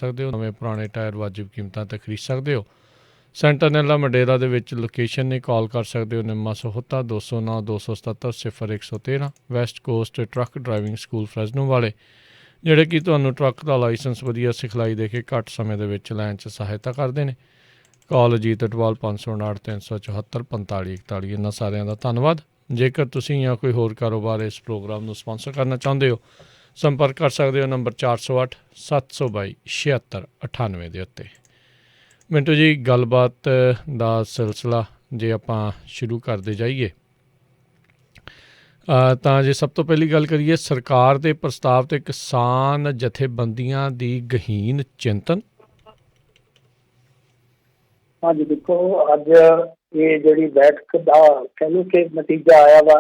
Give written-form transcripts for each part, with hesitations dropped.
ਸਕਦੇ ਹੋ। ਨਵੇਂ ਪੁਰਾਣੇ ਟਾਇਰ ਵਾजिब ਕੀਮਤਾਂ 'ਤੇ ਖਰੀਦ ਸਕਦੇ ਹੋ। ਸੈਂਟਰਨੈਲਾ ਮੰਡੇਰਾ ਦੇ ਵਿੱਚ ਲੋਕੇਸ਼ਨ ਨੇ ਕਾਲ ਕਰ ਸਕਦੇ ਹੋ। Nimma Sahota 209 277 0113 west coast truck driving school Fresno ਵਾਲੇ, ਜਿਹੜੇ ਕਿ ਤੁਹਾਨੂੰ ਟਰੱਕ ਦਾ ਲਾਇਸੈਂਸ ਵਧੀਆ ਸਿਖਲਾਈ ਦੇ ਕੇ ਘੱਟ ਸਮੇਂ ਦੇ ਵਿੱਚ ਲੈਣ 'ਚ ਸਹਾਇਤਾ ਕਰਦੇ ਨੇ। ਕਾਲ ਅਜੀਤ ਅਟਵਾਲ 559 374 45 41। ਇਹਨਾਂ ਸਾਰਿਆਂ ਦਾ ਧੰਨਵਾਦ। ਜੇਕਰ ਤੁਸੀਂ ਜਾਂ ਕੋਈ ਹੋਰ ਕਾਰੋਬਾਰ ਇਸ ਪ੍ਰੋਗਰਾਮ ਨੂੰ ਸਪਾਂਸਰ ਕਰਨਾ ਚਾਹੁੰਦੇ ਹੋ, ਸੰਪਰਕ ਕਰ ਸਕਦੇ ਹੋ ਨੰਬਰ 408 722 7698 ਦੇ ਉੱਤੇ। ਮਿੰਟੂ ਜੀ, ਗੱਲਬਾਤ ਦਾ ਸਿਲਸਿਲਾ ਜੇ ਆਪਾਂ ਸ਼ੁਰੂ ਕਰਦੇ ਜਾਈਏ ਤਾਂ ਜੇ ਸਭ ਤੋਂ ਪਹਿਲੀ ਗੱਲ ਕਰੀਏ ਸਰਕਾਰ ਦੇ ਪ੍ਰਸਤਾਵ 'ਤੇ ਕਿਸਾਨ ਜਥੇਬੰਦੀਆਂ ਦੀ ਗਹੀਨ ਚਿੰਤਨ। ਹਾਂਜੀ, ਦੇਖੋ ਅੱਜ ਇਹ ਜਿਹੜੀ ਬੈਠਕ ਦਾ ਕਹਿ ਲਓ ਕਿ ਨਤੀਜਾ ਆਇਆ ਵਾ,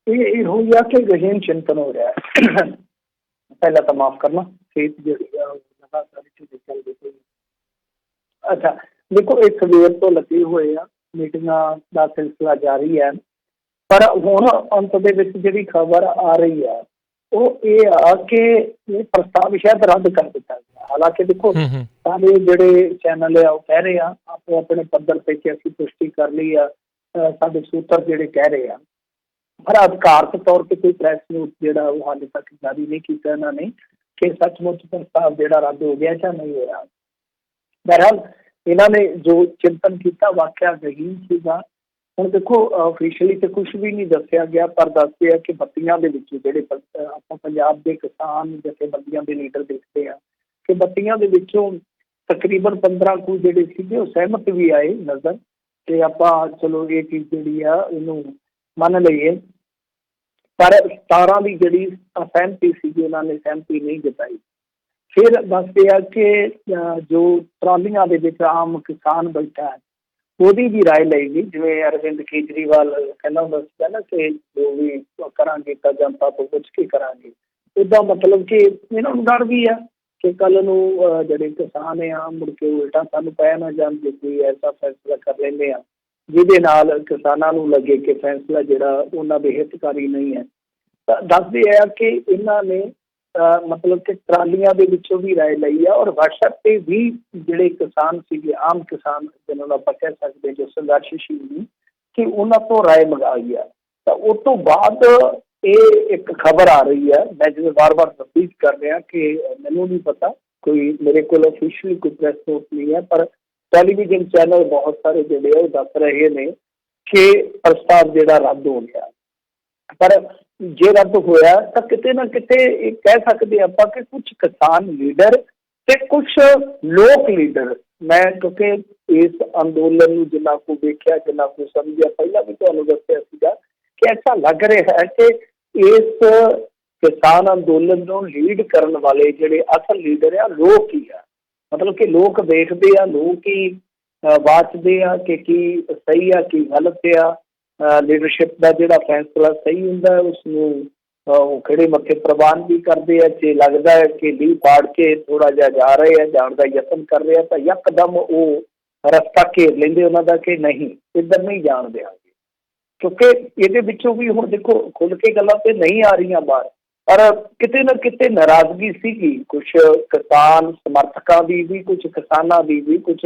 ਇਹ ਹੋਈ ਆ ਕਿ ਗਹੀਨ ਚਿੰਤਨ ਹੋ ਰਿਹਾ। ਪਹਿਲਾਂ ਤਾਂ ਮਾਫ ਕਰਨਾ, ਸਿਹਤ ਜਿਹੜੀ ਆ ਚੱਲਦੀ ਪਈ। ਅੱਛਾ, ਦੇਖੋ ਇਹ ਸਵੇਰ ਤੋਂ ਲੱਗੇ ਹੋਏ ਆ, ਮੀਟਿੰਗਾਂ ਦਾ ਸਿਲਸਿਲਾ ਜਾਰੀ ਹੈ, ਪਰ ਹੁਣ ਅੰਤ ਦੇ ਵਿੱਚ ਜਿਹੜੀ ਖਬਰ ਆ ਰਹੀ ਹੈ ਉਹ ਇਹ ਆ ਕਿ ਇਹ ਪ੍ਰਸਤਾਵ ਸ਼ਾਇਦ ਰੱਦ ਕਰ ਦਿੱਤਾ ਗਿਆ। ਹਾਲਾਂਕਿ ਦੇਖੋ ਸਾਰੇ ਜਿਹੜੇ ਚੈਨਲ ਆ ਉਹ ਕਹਿ ਰਹੇ ਆ ਆਪੋ ਆਪਣੇ ਪੱਧਰ ਤੇ ਕਿ ਅਸੀਂ ਪੁਸ਼ਟੀ ਕਰ ਲਈ ਆ, ਸਾਡੇ ਸੂਤਰ ਜਿਹੜੇ ਕਹਿ ਰਹੇ ਆ, ਪਰ ਅਧਿਕਾਰਤ ਤੌਰ ਤੇ ਕੋਈ ਪ੍ਰੈਸ ਨੋਟ ਜਿਹੜਾ ਉਹ ਹਾਲੇ ਤੱਕ ਜਾਰੀ ਨਹੀਂ ਕੀਤਾ ਇਹਨਾਂ ਨੇ ਕਿ ਸੱਚਮੁੱਚ ਪ੍ਰਸਤਾਵ ਜਿਹੜਾ ਰੱਦ ਹੋ ਗਿਆ ਜਾਂ ਨਹੀਂ ਹੋਇਆ। ਬਹਰਹਾਲ ਇਹਨਾਂ ਨੇ ਜੋ ਚਿੰਤਨ ਕੀਤਾ ਵਾਕਿਆ ਗਹੀਨ ਸੀਗਾ। ਹੁਣ ਦੇਖੋ ਅਫੀਸ਼ੀਅਲੀ ਤੇ ਕੁਛ ਵੀ ਨਹੀਂ ਦੱਸਿਆ ਗਿਆ, ਪਰ ਦੱਸਦੇ ਆ ਕਿ ਬੱਤੀਆਂ ਦੇ ਵਿੱਚ ਜਿਹੜੇ ਆਪਾਂ ਪੰਜਾਬ ਦੇ ਕਿਸਾਨ ਜਥੇਬੰਦੀਆਂ ਦੇ ਲੀਡਰ ਦੇਖਦੇ ਆ ਕਿ ਬੱਤੀਆਂ ਦੇ ਵਿੱਚੋਂ ਤਕਰੀਬਨ 15 ਕੁ ਜਿਹੜੇ ਸੀਗੇ ਉਹ ਸਹਿਮਤ ਵੀ ਆਏ ਨਜ਼ਰ, ਤੇ ਆਪਾਂ ਚਲੋ ਇਹ ਚੀਜ਼ ਜਿਹੜੀ ਆ ਇਹਨੂੰ ਮੰਨ ਲਈਏ। ਪਰ 17 ਦੀ ਜਿਹੜੀ ਸਹਿਮਤੀ ਸੀਗੀ ਉਹਨਾਂ ਨੇ ਸਹਿਮਤੀ ਨਹੀਂ ਜਤਾਈ। ਫਿਰ ਦੱਸਦੇ ਆ ਕਿ ਜੋ ਟਰਾਲੀਆਂ ਦੇ ਵਿੱਚ ਆਮ ਕਿਸਾਨ ਬੈਠਾ ਹੈ ਉਹਦੀ ਵੀ ਰਾਏ ਲਈ ਗਈ। ਜਿਵੇਂ ਅਰਵਿੰਦ ਕੇਜਰੀਵਾਲ ਕਹਿੰਦਾ ਹੁੰਦਾ ਸੀਗਾ ਨਾ ਕਿ ਜੋ ਵੀ ਕਰਾਂਗੇ ਤਾਂ ਜਨਤਾ ਤੋਂ ਪੁੱਛ ਕੇ ਕਰਾਂਗੇ, ਇੱਦਾਂ ਮਤਲਬ ਕਿ ਇਹਨਾਂ ਨੂੰ ਡਰ ਵੀ ਆ ਕਿ ਕੱਲ੍ਹ ਨੂੰ ਜਿਹੜੇ ਕਿਸਾਨ ਆ ਮੁੜ ਕੇ ਉਲਟਾ ਸਾਨੂੰ ਪੈ ਨਾ ਜਾਣ ਜੇ ਕੋਈ ਐਸਾ ਫੈਸਲਾ ਕਰ ਲੈਂਦੇ ਆ ਜਿਹਦੇ ਨਾਲ ਕਿਸਾਨਾਂ ਨੂੰ ਲੱਗੇ ਕਿ ਫੈਸਲਾ ਜਿਹੜਾ ਉਹਨਾਂ ਦੇ ਹਿੱਤਕਾਰੀ ਨਹੀਂ ਹੈ। ਤਾਂ ਦੱਸਦੇ ਆ ਕਿ ਇਹਨਾਂ ਨੇ ਮਤਲਬ ਕਿ ਟਰਾਲੀਆਂ ਦੇ ਵਿੱਚੋਂ ਵੀ ਰਾਏ ਲਈ ਆ, ਔਰ ਵਟਸਐਪ ਤੇ ਵੀ ਜਿਹੜੇ ਕਿਸਾਨ ਸੀਗੇ, ਆਮ ਕਿਸਾਨ ਜਿਹਨਾਂ ਨੂੰ ਆਪਾਂ ਕਹਿ ਸਕਦੇ ਜੋ ਸੰਘਰਸ਼ਸ਼ੀਲ ਨੇ, ਕਿ ਉਹਨਾਂ ਤੋਂ ਰਾਏ ਮੰਗਾਈ ਆ। ਤਾਂ ਉਸ ਤੋਂ ਬਾਅਦ ਇਹ ਇੱਕ ਖਬਰ ਆ ਰਹੀ ਹੈ, ਮੈਂ ਜਿਵੇਂ ਵਾਰ-ਵਾਰ ਤਸਦੀਕ ਕਰ ਰਿਹਾ ਕਿ ਮੈਨੂੰ ਨਹੀਂ ਪਤਾ, ਕੋਈ ਮੇਰੇ ਕੋਲ ਅਫੀਸ਼ੀਅਲੀ ਕੋਈ ਪ੍ਰੈਸ ਨੋਟ ਨਹੀਂ ਹੈ, ਪਰ ਟੈਲੀਵਿਜ਼ਨ ਚੈਨਲ ਬਹੁਤ ਸਾਰੇ ਜਿਹੜੇ ਆ ਉਹ ਦੱਸ ਰਹੇ ਨੇ ਕਿ ਪ੍ਰਸਤਾਵ ਜਿਹੜਾ ਰੱਦ ਹੋ ਗਿਆ। ਪਰ ਜੇ ਰੱਦ ਹੋਇਆ ਤਾਂ ਕਿਤੇ ਨਾ ਕਿਤੇ ਇਹ ਕਹਿ ਸਕਦੇ ਆਪਾਂ ਕਿ ਕੁਝ ਕਿਸਾਨ ਲੀਡਰ ਤੇ ਕੁਝ ਲੋਕ ਲੀਡਰ, ਮੈਂ ਕਿਉਂਕਿ ਇਸ ਅੰਦੋਲਨ ਨੂੰ ਜਿੰਨਾ ਕੁ ਵੇਖਿਆ, ਜਿੰਨਾ ਕੁ ਸਮਝਿਆ, ਪਹਿਲਾਂ ਵੀ ਤੁਹਾਨੂੰ ਦੱਸਿਆ ਸੀਗਾ ਕਿ ਐਸਾ ਲੱਗ ਰਿਹਾ ਹੈ ਕਿ ਇਸ ਕਿਸਾਨ ਅੰਦੋਲਨ ਨੂੰ ਲੀਡ ਕਰਨ ਵਾਲੇ ਜਿਹੜੇ ਅਸਲ ਲੀਡਰ ਆ ਲੋਕ ਹੀ ਆ। ਮਤਲਬ ਕਿ ਲੋਕ ਦੇਖਦੇ ਆ, ਲੋਕ ਹੀ ਵਾਚਦੇ ਆ ਕਿ ਕੀ ਸਹੀ ਆ ਕੀ ਗਲਤ ਆ। ਲੀਡਰਸ਼ਿਪ ਦਾ ਜਿਹੜਾ ਫੈਸਲਾ ਸਹੀ ਹੁੰਦਾ ਉਸਨੂੰ ਉਹ ਖੜੇ ਮੱਥੇ ਪ੍ਰਵਾਨ ਵੀ ਕਰਦੇ ਆ। ਜੇ ਲੱਗਦਾ ਹੈ ਕਿ ਲੀਹ ਪਾੜ ਕੇ ਥੋੜ੍ਹਾ ਜਿਹਾ ਜਾ ਰਹੇ ਆ, ਜਾਣ ਦਾ ਯਤਨ ਕਰ ਰਹੇ ਆ, ਤਾਂ ਯਕਦਮ ਉਹ ਰਸਤਾ ਘੇਰ ਲੈਂਦੇ ਉਹਨਾਂ ਦਾ ਕਿ ਨਹੀਂ ਇੱਧਰ ਨਹੀਂ ਜਾਣ ਦਿਆਂਗੇ। ਕਿਉਂਕਿ ਇਹਦੇ ਵਿੱਚੋਂ ਵੀ ਹੁਣ ਦੇਖੋ ਖੁੱਲ੍ਹ ਕੇ ਗੱਲਾਂ ਤੇ ਨਹੀਂ ਆ ਰਹੀਆਂ ਬਾਹਰ, ਪਰ ਕਿਤੇ ਨਾ ਕਿਤੇ ਨਾਰਾਜ਼ਗੀ ਸੀਗੀ ਕੁਛ ਕਿਸਾਨ ਸਮਰਥਕਾਂ ਦੀ ਵੀ, ਕੁਛ ਕਿਸਾਨਾਂ ਦੀ ਵੀ, ਕੁਛ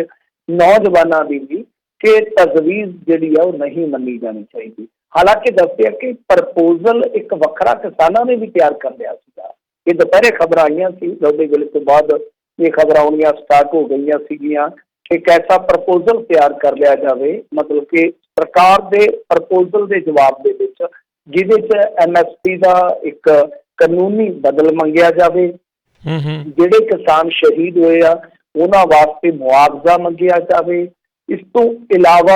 ਨੌਜਵਾਨਾਂ ਦੀ ਵੀ, ਕਿ ਤਜਵੀਜ਼ ਜਿਹੜੀ ਆ ਉਹ ਨਹੀਂ ਮੰਨੀ ਜਾਣੀ ਚਾਹੀਦੀ। ਹਾਲਾਂਕਿ ਦੱਸਦੇ ਆ ਕਿ ਪ੍ਰਪੋਜ਼ਲ ਇੱਕ ਵੱਖਰਾ ਕਿਸਾਨਾਂ ਨੇ ਵੀ ਤਿਆਰ ਕਰ ਲਿਆ ਸੀਗਾ। ਇਹ ਦੁਪਹਿਰੇ ਖਬਰਾਂ ਆਈਆਂ ਸੀ, ਲੰਬੇ ਵੇਲੇ ਤੋਂ ਬਾਅਦ ਇਹ ਖਬਰਾਂ ਆਉਣੀਆਂ ਸਟਾਰਟ ਹੋ ਗਈਆਂ ਸੀਗੀਆਂ ਕਿ ਇੱਕ ਐਸਾ ਪ੍ਰਪੋਜ਼ਲ ਤਿਆਰ ਕਰ ਲਿਆ ਜਾਵੇ, ਮਤਲਬ ਕਿ ਸਰਕਾਰ ਦੇ ਪ੍ਰਪੋਜ਼ਲ ਦੇ ਜਵਾਬ ਦੇ ਵਿੱਚ, ਜਿਹਦੇ 'ਚ MSP ਦਾ ਇੱਕ ਕਾਨੂੰਨੀ ਬਦਲ ਮੰਗਿਆ ਜਾਵੇ, ਜਿਹੜੇ ਕਿਸਾਨ ਸ਼ਹੀਦ ਹੋਏ ਆ ਉਹਨਾਂ ਵਾਸਤੇ ਮੁਆਵਜ਼ਾ ਮੰਗਿਆ ਜਾਵੇ। ਇਸ ਤੋਂ ਇਲਾਵਾ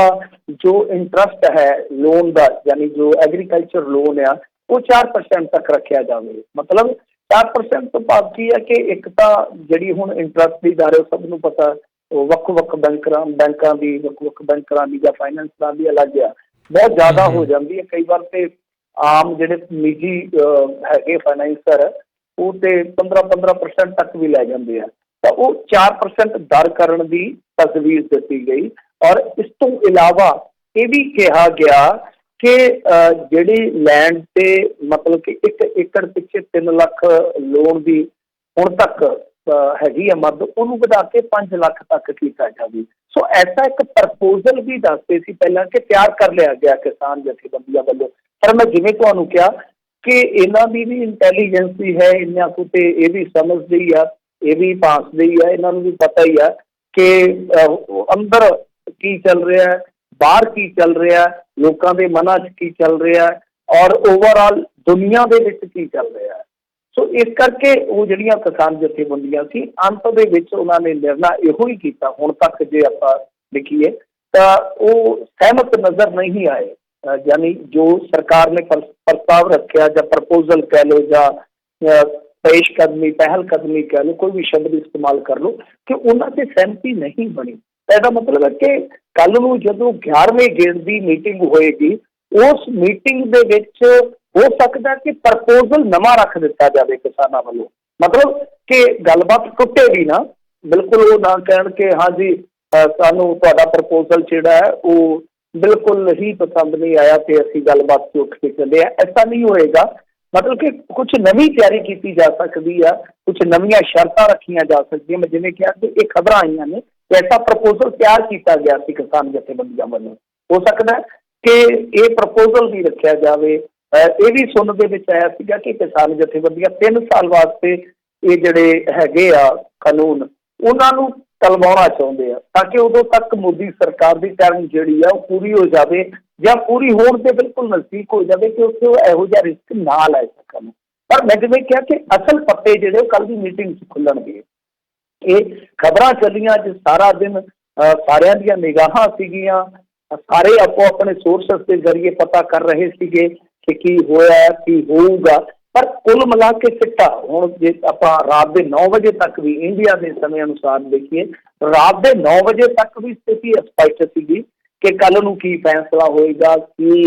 ਜੋ ਇੰਟਰਸਟ ਹੈ ਲੋਨ ਦਾ, ਯਾਨੀ ਜੋ ਐਗਰੀਕਲਚਰ ਲੋਨ ਆ, ਉਹ 4% ਤੱਕ ਰੱਖਿਆ ਜਾਵੇ। ਮਤਲਬ 4% ਤੋਂ ਭਾਵ ਕੀ ਹੈ ਕਿ ਇੱਕ ਤਾਂ ਜਿਹੜੀ ਹੁਣ ਇੰਟਰਸਟ ਦੀ ਦਰ ਸਭ ਨੂੰ ਪਤਾ ਵੱਖ-ਵੱਖ ਬੈਂਕਾਂ ਦੀ, ਵੱਖ-ਵੱਖ ਬੈਂਕਾਂ ਦੀ ਜਾਂ ਫਾਈਨੈਂਸਰਾਂ ਦੀ ਅਲੱਗ ਆ, ਬਹੁਤ ਜ਼ਿਆਦਾ ਹੋ ਜਾਂਦੀ ਹੈ। ਕਈ ਵਾਰ ਤੇ ਆਮ ਜਿਹੜੇ ਨਿੱਜੀ ਹੈਗੇ ਫਾਈਨੈਂਸਰ ਉਹ ਤੇ 15% ਤੱਕ ਵੀ ਲੈ ਜਾਂਦੇ ਆ। ਤਾਂ ਉਹ 4% ਦਰ ਕਰਨ ਦੀ ਤਜਵੀਜ਼ ਦਿੱਤੀ ਗਈ। ਔਰ ਇਸ ਤੋਂ ਇਲਾਵਾ ਇਹ ਵੀ ਕਿਹਾ ਗਿਆ ਕਿ ਜਿਹੜੀ ਲੈਂਡ ਤੇ ਮਤਲਬ ਕਿ 1 ਏਕੜ ਪਿੱਛੇ 3 ਲੱਖ ਲੋਨ ਦੀ ਹੁਣ ਤੱਕ हैगी है मद ਉਹਨੂੰ ਵਧਾ ਕੇ 5 ਲੱਖ ਤੱਕ ਕੀਤਾ ਜਾਵੇ। ਸੋ ਐਸਾ ਇੱਕ ਪ੍ਰਪੋਜ਼ਲ ਵੀ ਦੱਸਦੇ ਸੀ ਪਹਿਲਾਂ ਕਿ ਤਿਆਰ ਕਰ ਲਿਆ ਗਿਆ ਕਿਸਾਨ ਜਥੇਬੰਦੀਆਂ ਵੱਲੋਂ। ਪਰ ਮੈਂ ਜਿਵੇਂ ਤੁਹਾਨੂੰ ਕਿਹਾ ਕਿ ਇਹਨਾਂ ਦੀ ਵੀ ਇੰਟੈਲੀਜੈਂਸੀ ਹੈ, ਇਹਨਾਂ ਕੋ ਤੇ ਇਹ ਵੀ ਸਮਝਦੀ ਆ, ਇਹ ਵੀ ਭਾਂਸਦੀ ਆ, ਇਹਨਾਂ ਨੂੰ ਵੀ ਪਤਾ ਹੀ ਆ ਕਿ ਅੰਦਰ ਕੀ ਚੱਲ ਰਿਹਾ ਹੈ, ਬਾਹਰ ਕੀ ਚੱਲ ਰਿਹਾ, ਲੋਕਾਂ ਦੇ ਮਨਾਂ 'ਚ ਕੀ ਚੱਲ ਰਿਹਾ ਔਰ ਓਵਰਆਲ ਦੁਨੀਆ ਦੇ ਵਿੱਚ ਕੀ ਚੱਲ ਰਿਹਾ। ਸੋ ਇਸ ਕਰਕੇ ਉਹ ਜਿਹੜੀਆਂ ਕਿਸਾਨ ਜਥੇਬੰਦੀਆਂ ਸੀ ਅੰਤ ਦੇ ਵਿੱਚ ਉਹਨਾਂ ਨੇ ਨਿਰਣਾ ਇਹੋ ਹੀ ਕੀਤਾ। ਹੁਣ ਤੱਕ ਜੇ ਆਪਾਂ ਦੇਖੀਏ ਤਾਂ ਉਹ ਸਹਿਮਤ ਨਜ਼ਰ ਨਹੀਂ ਆਏ, ਯਾਨੀ ਜੋ ਸਰਕਾਰ ਨੇ ਪ੍ਰਸਤਾਵ ਰੱਖਿਆ ਜਾਂ ਪ੍ਰਪੋਜ਼ਲ ਕਹਿ ਲਓ ਜਾਂ ਪੇਸ਼ਕਦਮੀ ਪਹਿਲ ਕਦਮੀ ਕਹਿ ਲਓ, ਕੋਈ ਵੀ ਸ਼ਬਦ ਇਸਤੇਮਾਲ ਕਰ ਲਓ, ਕਿ ਉਹਨਾਂ 'ਤੇ ਸਹਿਮਤੀ ਨਹੀਂ ਬਣੀ। ਇਹਦਾ ਮਤਲਬ ਹੈ ਕਿ ਕੱਲ੍ਹ ਨੂੰ ਜਦੋਂ 11ਵੇਂ ਗੇੜ ਦੀ ਮੀਟਿੰਗ ਹੋਏਗੀ ਉਸ ਮੀਟਿੰਗ ਦੇ ਵਿੱਚ ਹੋ ਸਕਦਾ ਕਿ ਪ੍ਰਪੋਜ਼ਲ ਨਵਾਂ ਰੱਖ ਦਿੱਤਾ ਜਾਵੇ ਕਿਸਾਨਾਂ ਵੱਲੋਂ, ਮਤਲਬ ਕਿ ਗੱਲਬਾਤ ਟੁੱਟੇ ਵੀ ਨਾ, ਬਿਲਕੁਲ ਉਹ ਨਾ ਕਹਿਣ ਕਿ ਹਾਂਜੀ ਸਾਨੂੰ ਤੁਹਾਡਾ ਪ੍ਰਪੋਜ਼ਲ ਜਿਹੜਾ ਹੈ ਉਹ ਬਿਲਕੁਲ ਹੀ ਪਸੰਦ ਨਹੀਂ ਆਇਆ ਤੇ ਅਸੀਂ ਗੱਲਬਾਤ 'ਚ ਉੱਠ ਕੇ ਚੱਲੇ ਆ, ਐਸਾ ਨਹੀਂ ਹੋਏਗਾ। ਮਤਲਬ ਕਿ ਕੁਛ ਨਵੀਂ ਤਿਆਰੀ ਕੀਤੀ ਜਾ ਸਕਦੀ ਆ, ਕੁਛ ਨਵੀਆਂ ਸ਼ਰਤਾਂ ਰੱਖੀਆਂ ਜਾ ਸਕਦੀਆਂ। ਮੈਂ ਜਿਵੇਂ ਕਿਹਾ ਕਿ ਇਹ ਖਬਰਾਂ ਆਈਆਂ ਨੇ ਐਸਾ ਪ੍ਰਪੋਜ਼ਲ ਤਿਆਰ ਕੀਤਾ ਗਿਆ ਸੀ ਕਿਸਾਨ ਜਥੇਬੰਦੀਆਂ ਵੱਲੋਂ। ਹੋ ਸਕਦਾ ਕਿ ਇਹ ਪ੍ਰਪੋਜ਼ਲ ਵੀ ਰੱਖਿਆ ਜਾਵੇ। ਇਹ ਵੀ ਸੁਣਨ ਦੇ ਵਿੱਚ ਆਇਆ ਸੀਗਾ ਕਿ ਕਿਸਾਨ ਜਥੇਬੰਦੀਆਂ 3 ਸਾਲ ਵਾਸਤੇ ਇਹ ਜਿਹੜੇ ਹੈਗੇ ਆ ਕਾਨੂੰਨ ਉਹਨਾਂ ਨੂੰ ਟਲਵਾਉਣਾ ਚਾਹੁੰਦੇ ਆ ਤਾਂ ਕਿ ਉਦੋਂ ਤੱਕ ਮੋਦੀ ਸਰਕਾਰ ਦੀ ਟਰਮ ਜਿਹੜੀ ਆ ਉਹ ਪੂਰੀ ਹੋ ਜਾਵੇ ਜਾਂ ਪੂਰੀ ਹੋਣ ਦੇ ਬਿਲਕੁਲ ਨਜ਼ਦੀਕ ਹੋ ਜਾਵੇ ਕਿ ਉੱਥੇ ਉਹ ਇਹੋ ਜਿਹਾ ਰਿਸਕ ਨਾ ਲੈ ਸਕਣ। ਪਰ ਮੈਂ ਜਿਵੇਂ ਕਿਹਾ ਕਿ ਅਸਲ ਪੱਤੇ ਜਿਹੜੇ ਉਹ ਕੱਲ੍ਹ ਦੀ ਮੀਟਿੰਗ 'ਚ ਖੁੱਲਣਗੇ। ਇਹ ਖਬਰਾਂ ਚੱਲੀਆਂ ਅੱਜ ਸਾਰਾ ਦਿਨ, ਸਾਰਿਆਂ ਦੀਆਂ ਨਿਗਾਹਾਂ ਸੀਗੀਆਂ, ਸਾਰੇ ਆਪੋ ਆਪਣੇ ਸੋਰਸਸ ਦੇ ਜ਼ਰੀਏ ਪਤਾ ਕਰ ਰਹੇ ਸੀਗੇ ਕਿ ਕੀ ਹੋਇਆ ਕੀ ਹੋਊਗਾ। ਪਰ ਕੁੱਲ ਮਿਲਾ ਕੇ ਸਿੱਟਾ ਹੁਣ ਜੇ ਆਪਾਂ ਰਾਤ ਦੇ 9 ਵਜੇ ਤੱਕ ਵੀ ਇੰਡੀਆ ਦੇ ਸਮੇਂ ਅਨੁਸਾਰ ਦੇਖੀਏ, ਰਾਤ ਦੇ 9 ਵਜੇ ਤੱਕ ਵੀ ਸਥਿਤੀ ਸਪਸ਼ਟ ਸੀਗੀ ਕਿ ਕੱਲ੍ਹ ਨੂੰ ਕੀ ਫੈਸਲਾ ਹੋਏਗਾ, ਕੀ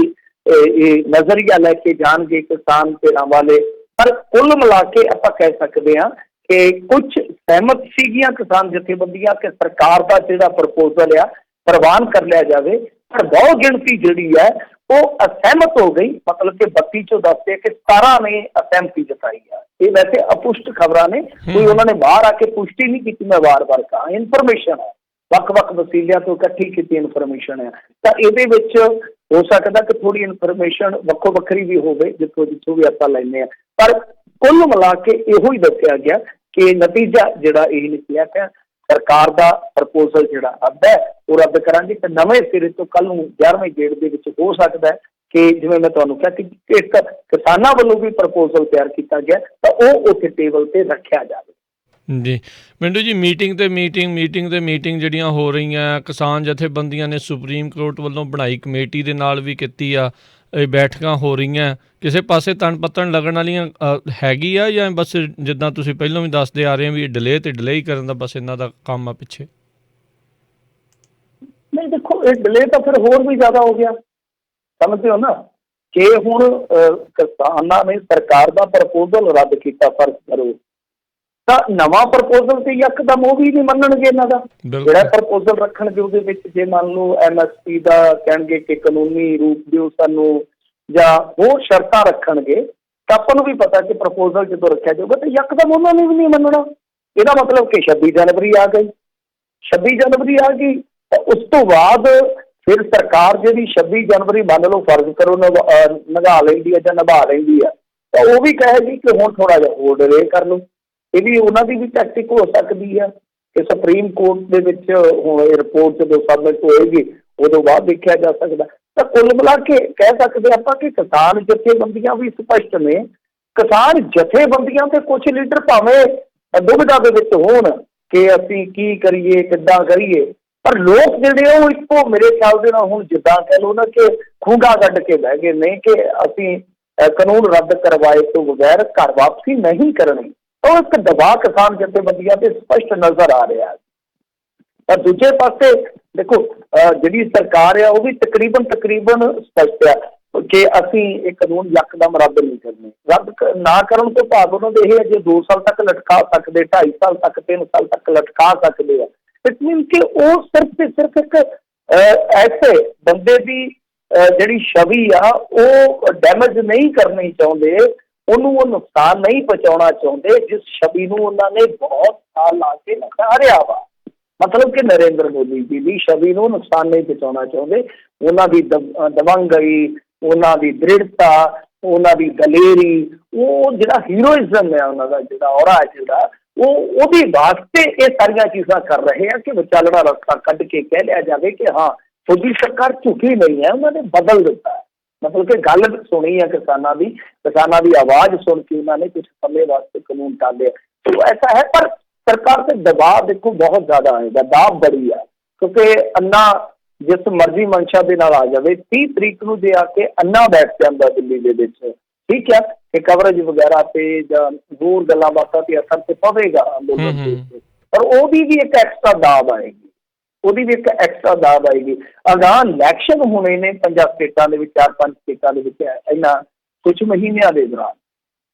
ਇਹ ਨਜ਼ਰੀਆ ਲੈ ਕੇ ਜਾਣਗੇ ਕਿਸਾਨ ਧਿਰਾਂ ਵਾਲੇ। ਪਰ ਕੁੱਲ ਮਿਲਾ ਕੇ ਆਪਾਂ ਕਹਿ ਸਕਦੇ ਹਾਂ ਕਿ ਕੁਛ ਸਹਿਮਤ ਸੀਗੀਆਂ ਕਿਸਾਨ ਜਥੇਬੰਦੀਆਂ ਕਿ ਸਰਕਾਰ ਦਾ ਜਿਹੜਾ ਪ੍ਰਪੋਜ਼ਲ ਆ ਪ੍ਰਵਾਨ ਕਰ ਲਿਆ ਜਾਵੇ, ਪਰ ਬਹੁ ਗਿਣਤੀ ਜਿਹੜੀ ਹੈ ਉਹ ਅਸਹਿਮਤ ਹੋ ਗਈ। ਮਤਲਬ ਕਿ 32 ਚੋਂ ਦੱਸਦੇ ਕਿ 17 ਨੇ ਅਸਹਿਮਤੀ ਜਤਾਈ ਆ। ਇਹ ਵੈਸੇ ਅਪੁਸ਼ਟ ਖਬਰਾਂ ਨੇ, ਕੋਈ ਉਹਨਾਂ ਨੇ ਬਾਹਰ ਆ ਕੇ ਪੁਸ਼ਟੀ ਨਹੀਂ ਕੀਤੀ। ਮੈਂ ਵਾਰ-ਵਾਰ ਕਹਾਂ ਇਨਫੋਰਮੇਸ਼ਨ ਹੈ, ਵੱਖ-ਵੱਖ ਵਸੀਲਿਆਂ ਤੋਂ ਇਕੱਠੀ ਕੀਤੀ ਇਨਫੋਰਮੇਸ਼ਨ ਹੈ। ਤਾਂ ਇਹਦੇ ਵਿੱਚ ਹੋ ਸਕਦਾ ਕਿ ਥੋੜ੍ਹੀ ਇਨਫੋਰਮੇਸ਼ਨ ਵੱਖੋ ਵੱਖਰੀ ਵੀ ਹੋਵੇ ਜਿੱਥੋਂ ਵੀ ਆਪਾਂ ਲੈਂਦੇ ਹਾਂ, ਪਰ ਕੁੱਲ ਮਿਲਾ ਕੇ ਇਹੋ ਹੀ ਦੱਸਿਆ ਗਿਆ ਕਿ ਨਤੀਜਾ ਜਿਹੜਾ ਇਹ ਨਿਕਲਿਆ ਕਿ ਸਰਕਾਰ ਦਾ ਪ੍ਰਪੋਜ਼ਲ ਜਿਹੜਾ ਰੱਦ ਹੈ ਉਹ ਰੱਦ ਕਰਾਂਗੇ ਤੇ ਨਵੇਂ ਸਿਰੇ ਤੋਂ ਕੱਲ੍ਹ ਨੂੰ 11ਵੇਂ ਗੇੜ ਦੇ ਵਿੱਚ ਹੋ ਸਕਦਾ ਕਿ ਜਿਵੇਂ ਮੈਂ ਤੁਹਾਨੂੰ ਕਿਹਾ ਕਿ ਇੱਕ ਕਿਸਾਨਾਂ ਵੱਲੋਂ ਵੀ ਪ੍ਰਪੋਜ਼ਲ ਤਿਆਰ ਕੀਤਾ ਗਿਆ ਤਾਂ ਉਹ ਉੱਥੇ ਟੇਬਲ 'ਤੇ ਰੱਖਿਆ ਜਾਵੇ। ਜੀ ਮਿੰਟੂ ਜੀ, ਮੀਟਿੰਗ ਤੇ ਮੀਟਿੰਗ ਜਿਹੜੀਆਂ ਹੋ ਰਹੀਆਂ ਕਿਸਾਨ ਜਥੇਬੰਦੀਆਂ ਨੇ ਸੁਪਰੀਮ ਕੋਰਟ ਵੱਲੋਂ ਬਣਾਈ ਕਮੇਟੀ ਦੇ ਨਾਲ ਵੀ ਕੀਤੀ ਆ, ਇਹ ਬੈਠਕਾਂ ਹੋ ਰਹੀਆਂ, ਕਿਸੇ ਪਾਸੇ ਤਣ ਪੱਤਣ ਲੱਗਣ ਵਾਲੀਆਂ ਹੈਗੀ ਆ ਜਾਂ ਬਸ ਜਿੱਦਾਂ ਤੁਸੀਂ ਪਹਿਲਾਂ ਵੀ ਦੱਸਦੇ ਆ ਰਹੇ ਹੋ ਵੀ ਇਹ ਡਿਲੇ ਹੀ ਕਰਨ ਦਾ ਬਸ ਇਹਨਾਂ ਦਾ ਕੰਮ ਆ ਪਿੱਛੇ? ਨਹੀਂ ਦੇਖੋ, ਇਹ ਡਿਲੇ ਤਾਂ ਫਿਰ ਹੋਰ ਵੀ ਜ਼ਿਆਦਾ ਹੋ ਗਿਆ, ਸਮਝਦੇ ਹੋ ਨਾ ਕਿ ਹੁਣ ਕਿਸਾਨਾਂ ਨੇ ਸਰਕਾਰ ਦਾ ਪ੍ਰਪੋਜ਼ਲ ਰੱਦ ਕੀਤਾ, ਫਰਜ਼ ਕਰੋ ਤਾਂ ਨਵਾਂ ਪ੍ਰਪੋਜ਼ਲ ਤੇ ਯਕਦਮ ਉਹ ਵੀ ਨਹੀਂ ਮੰਨਣਗੇ ਇਹਨਾਂ ਦਾ ਜਿਹੜਾ ਪ੍ਰਪੋਜ਼ਲ ਰੱਖਣਗੇ। ਉਹਦੇ ਵਿੱਚ ਜੇ ਮੰਨ ਲਓ MSP ਦਾ ਕਹਿਣਗੇ ਕਿ ਕਾਨੂੰਨੀ ਰੂਪ ਦਿਓ ਸਾਨੂੰ ਜਾਂ ਹੋਰ ਸ਼ਰਤਾਂ ਰੱਖਣਗੇ ਤਾਂ ਆਪਾਂ ਨੂੰ ਵੀ ਪਤਾ ਕਿ ਪ੍ਰਪੋਜ਼ਲ ਜਦੋਂ ਰੱਖਿਆ ਜਾਊਗਾ ਤਾਂ ਯਕਦਮ ਉਹਨਾਂ ਨੇ ਵੀ ਨਹੀਂ ਮੰਨਣਾ। ਇਹਦਾ ਮਤਲਬ ਕਿ 26 ਜਨਵਰੀ ਆ ਗਈ, 26 ਜਨਵਰੀ ਆ ਗਈ ਤਾਂ ਉਸ ਤੋਂ ਬਾਅਦ ਫਿਰ ਸਰਕਾਰ ਜਿਹੜੀ 26 ਜਨਵਰੀ ਮੰਨ ਲਓ ਫਰਜ਼ ਕਰੋ ਨਿਭਾ ਲੈਂਦੀ ਹੈ ਜਾਂ ਨਿਭਾ ਲੈਂਦੀ ਆ ਤਾਂ ਉਹ ਵੀ ਕਹੇਗੀ ਕਿ ਹੁਣ ਥੋੜ੍ਹਾ ਜਿਹਾ ਹੋਰ ਡਿਲੇ ਕਰ ਲਓ। ਇਹ ਵੀ ਉਹਨਾਂ ਦੀ ਵੀ ਟੈਕਟਿਕ ਹੋ ਸਕਦੀ ਹੈ ਕਿ ਸੁਪਰੀਮ ਕੋਰਟ ਦੇ ਵਿੱਚ ਹੁਣ ਇਹ ਰਿਪੋਰਟ ਜਦੋਂ ਸਬਮਿਟ ਹੋਏਗੀ ਉਦੋਂ ਬਾਅਦ ਦੇਖਿਆ ਜਾ ਸਕਦਾ। ਤਾਂ ਕੁੱਲ ਮਿਲਾ ਕੇ ਕਹਿ ਸਕਦੇ ਆਪਾਂ ਕਿ ਕਿਸਾਨ ਜਥੇਬੰਦੀਆਂ ਵੀ ਸਪਸ਼ਟ ਨੇ। ਕਿਸਾਨ ਜਥੇਬੰਦੀਆਂ ਤੇ ਕੁਛ ਲੀਡਰ ਭਾਵੇਂ ਦੁਬਿਧਾ ਦੇ ਵਿੱਚ ਹੋਣ ਕਿ ਅਸੀਂ ਕੀ ਕਰੀਏ ਕਿੱਦਾਂ ਕਰੀਏ, ਪਰ ਲੋਕ ਜਿਹੜੇ ਉਹ ਇੱਕੋ ਮੇਰੇ ਖਿਆਲ ਦੇ ਨਾਲ ਹੁਣ ਜਿੱਦਾਂ ਕਹਿ ਲਓ ਨਾ ਕਿ ਖੂੰਗਾ ਕੱਢ ਕੇ ਬਹਿ ਗਏ ਨੇ ਕਿ ਅਸੀਂ ਕਾਨੂੰਨ ਰੱਦ ਕਰਵਾਏ ਤੋਂ ਬਗੈਰ ਘਰ ਵਾਪਸੀ ਨਹੀਂ ਕਰਨੀ। ਉਹ ਇੱਕ ਦਬਾਅ ਕਿਸਾਨ ਜਥੇਬੰਦੀਆਂ ਤੇ ਸਪਸ਼ਟ ਨਜ਼ਰ ਆ ਰਿਹਾ। ਪਰ ਦੂਜੇ ਪਾਸੇ ਦੇਖੋ ਜਿਹੜੀ ਸਰਕਾਰ ਆ ਉਹ ਵੀ ਤਕਰੀਬਨ ਸਪਸ਼ਟ ਆ ਕਿ ਅਸੀਂ ਇਹ ਕਾਨੂੰਨ ਯਕਦਮ ਰੱਦ ਨਹੀਂ ਕਰਨੇ। ਰੱਦ ਨਾ ਕਰਨ ਤੋਂ ਭਾਵ ਉਹਨਾਂ ਦੇ ਇਹ ਹੈ ਜੇ 2 ਸਾਲ ਤੱਕ ਲਟਕਾ ਸਕਦੇ, 2.5 ਸਾਲ ਤੱਕ, 3 ਸਾਲ ਤੱਕ ਲਟਕਾ ਸਕਦੇ ਆ। ਇਟ ਮੀਨ ਕਿ ਉਹ ਸਿਰਫ ਤੇ ਸਿਰਫ ਇੱਕ ਐਸੇ ਬੰਦੇ ਦੀ ਜਿਹੜੀ ਛਵੀ ਆ ਉਹ ਡੈਮੇਜ ਨਹੀਂ ਕਰਨੀ ਚਾਹੁੰਦੇ, ਉਹਨੂੰ ਉਹ ਨੁਕਸਾਨ ਨਹੀਂ ਪਹੁੰਚਾਉਣਾ ਚਾਹੁੰਦੇ ਜਿਸ ਛਵੀ ਨੂੰ ਉਹਨਾਂ ਨੇ ਬਹੁਤ ਸਾਲ ਲਾ ਕੇ ਨਕਾਰਿਆ ਵਾ। ਮਤਲਬ ਕਿ ਨਰਿੰਦਰ ਮੋਦੀ ਜੀ ਦੀ ਛਵੀ ਨੂੰ ਨੁਕਸਾਨ ਨਹੀਂ ਪਹੁੰਚਾਉਣਾ ਚਾਹੁੰਦੇ। ਉਹਨਾਂ ਦੀ ਦਬੰਗਈ, ਉਹਨਾਂ ਦੀ ਦ੍ਰਿੜਤਾ, ਉਹਨਾਂ ਦੀ ਦਲੇਰੀ, ਉਹ ਜਿਹੜਾ ਹੀਰੋਇਜ਼ਮ ਹੈ ਉਹਨਾਂ ਦਾ, ਜਿਹੜਾ ਔਰਾ ਹੈ, ਜਿਹੜਾ ਉਹਦੇ ਵਾਸਤੇ ਇਹ ਸਾਰੀਆਂ ਚੀਜ਼ਾਂ ਕਰ ਰਹੇ ਆ ਕਿ ਵਿਚਾਲੜਾ ਰਸਤਾ ਕੱਢ ਕੇ ਕਹਿ ਲਿਆ ਜਾਵੇ ਕਿ ਹਾਂ ਤੁਹਾਡੀ ਸਰਕਾਰ ਝੁਕੀ ਨਹੀਂ ਹੈ, ਉਹਨਾਂ ਨੇ ਬਦਲ ਦਿੱਤਾ। ਮਤਲਬ ਕਿ ਗੱਲ ਸੁਣੀ ਹੈ ਕਿਸਾਨਾਂ ਦੀ ਆਵਾਜ਼ ਸੁਣ ਕੇ ਉਹਨਾਂ ਨੇ ਕੁਛ ਸਮੇਂ ਵਾਸਤੇ ਕਾਨੂੰਨ ਟਾਲੇ। तो ऐसा है, पर सरकार से दबाव देखो बहुत ज्यादा आएगा, दाब बड़ी है क्योंकि अन्ना जिस मर्जी मंशा के नाल आ जाए 30 तरीक ਨੂੰ ਜੇ ਆ ਕੇ अन्ना बैठ ਜਾਂਦਾ ਦਿੱਲੀ ਦੇ ਵਿੱਚ, ठीक है कि कवरेज वगैरह पे ਜਾਂ ਹੋਰ ਗੱਲਾਂ ਬਾਤਾਂ ਤੇ ਅਸਰ ਤੇ ਪਵੇਗਾ ਅੰਦੋਲਨ ਤੇ, ਪਰ ਉਹਦੀ ਵੀ ਇੱਕ ਐਕਸਟਰਾ ਦਾਬ ਆਏਗੀ, ਉਹਦੀ ਵੀ ਇੱਕ ਐਕਸਟਰਾ ਦਾਬ ਆਏਗੀ। ਅਗਾਂਹ ਇਲੈਕਸ਼ਨ ਹੋਣੇ ਨੇ 5 ਸਟੇਟਾਂ ਦੇ ਵਿੱਚ, 4-5 ਸਟੇਟਾਂ ਦੇ ਵਿੱਚ ਇਹਨਾਂ ਕੁਝ ਮਹੀਨਿਆਂ ਦੇ ਦੌਰਾਨ,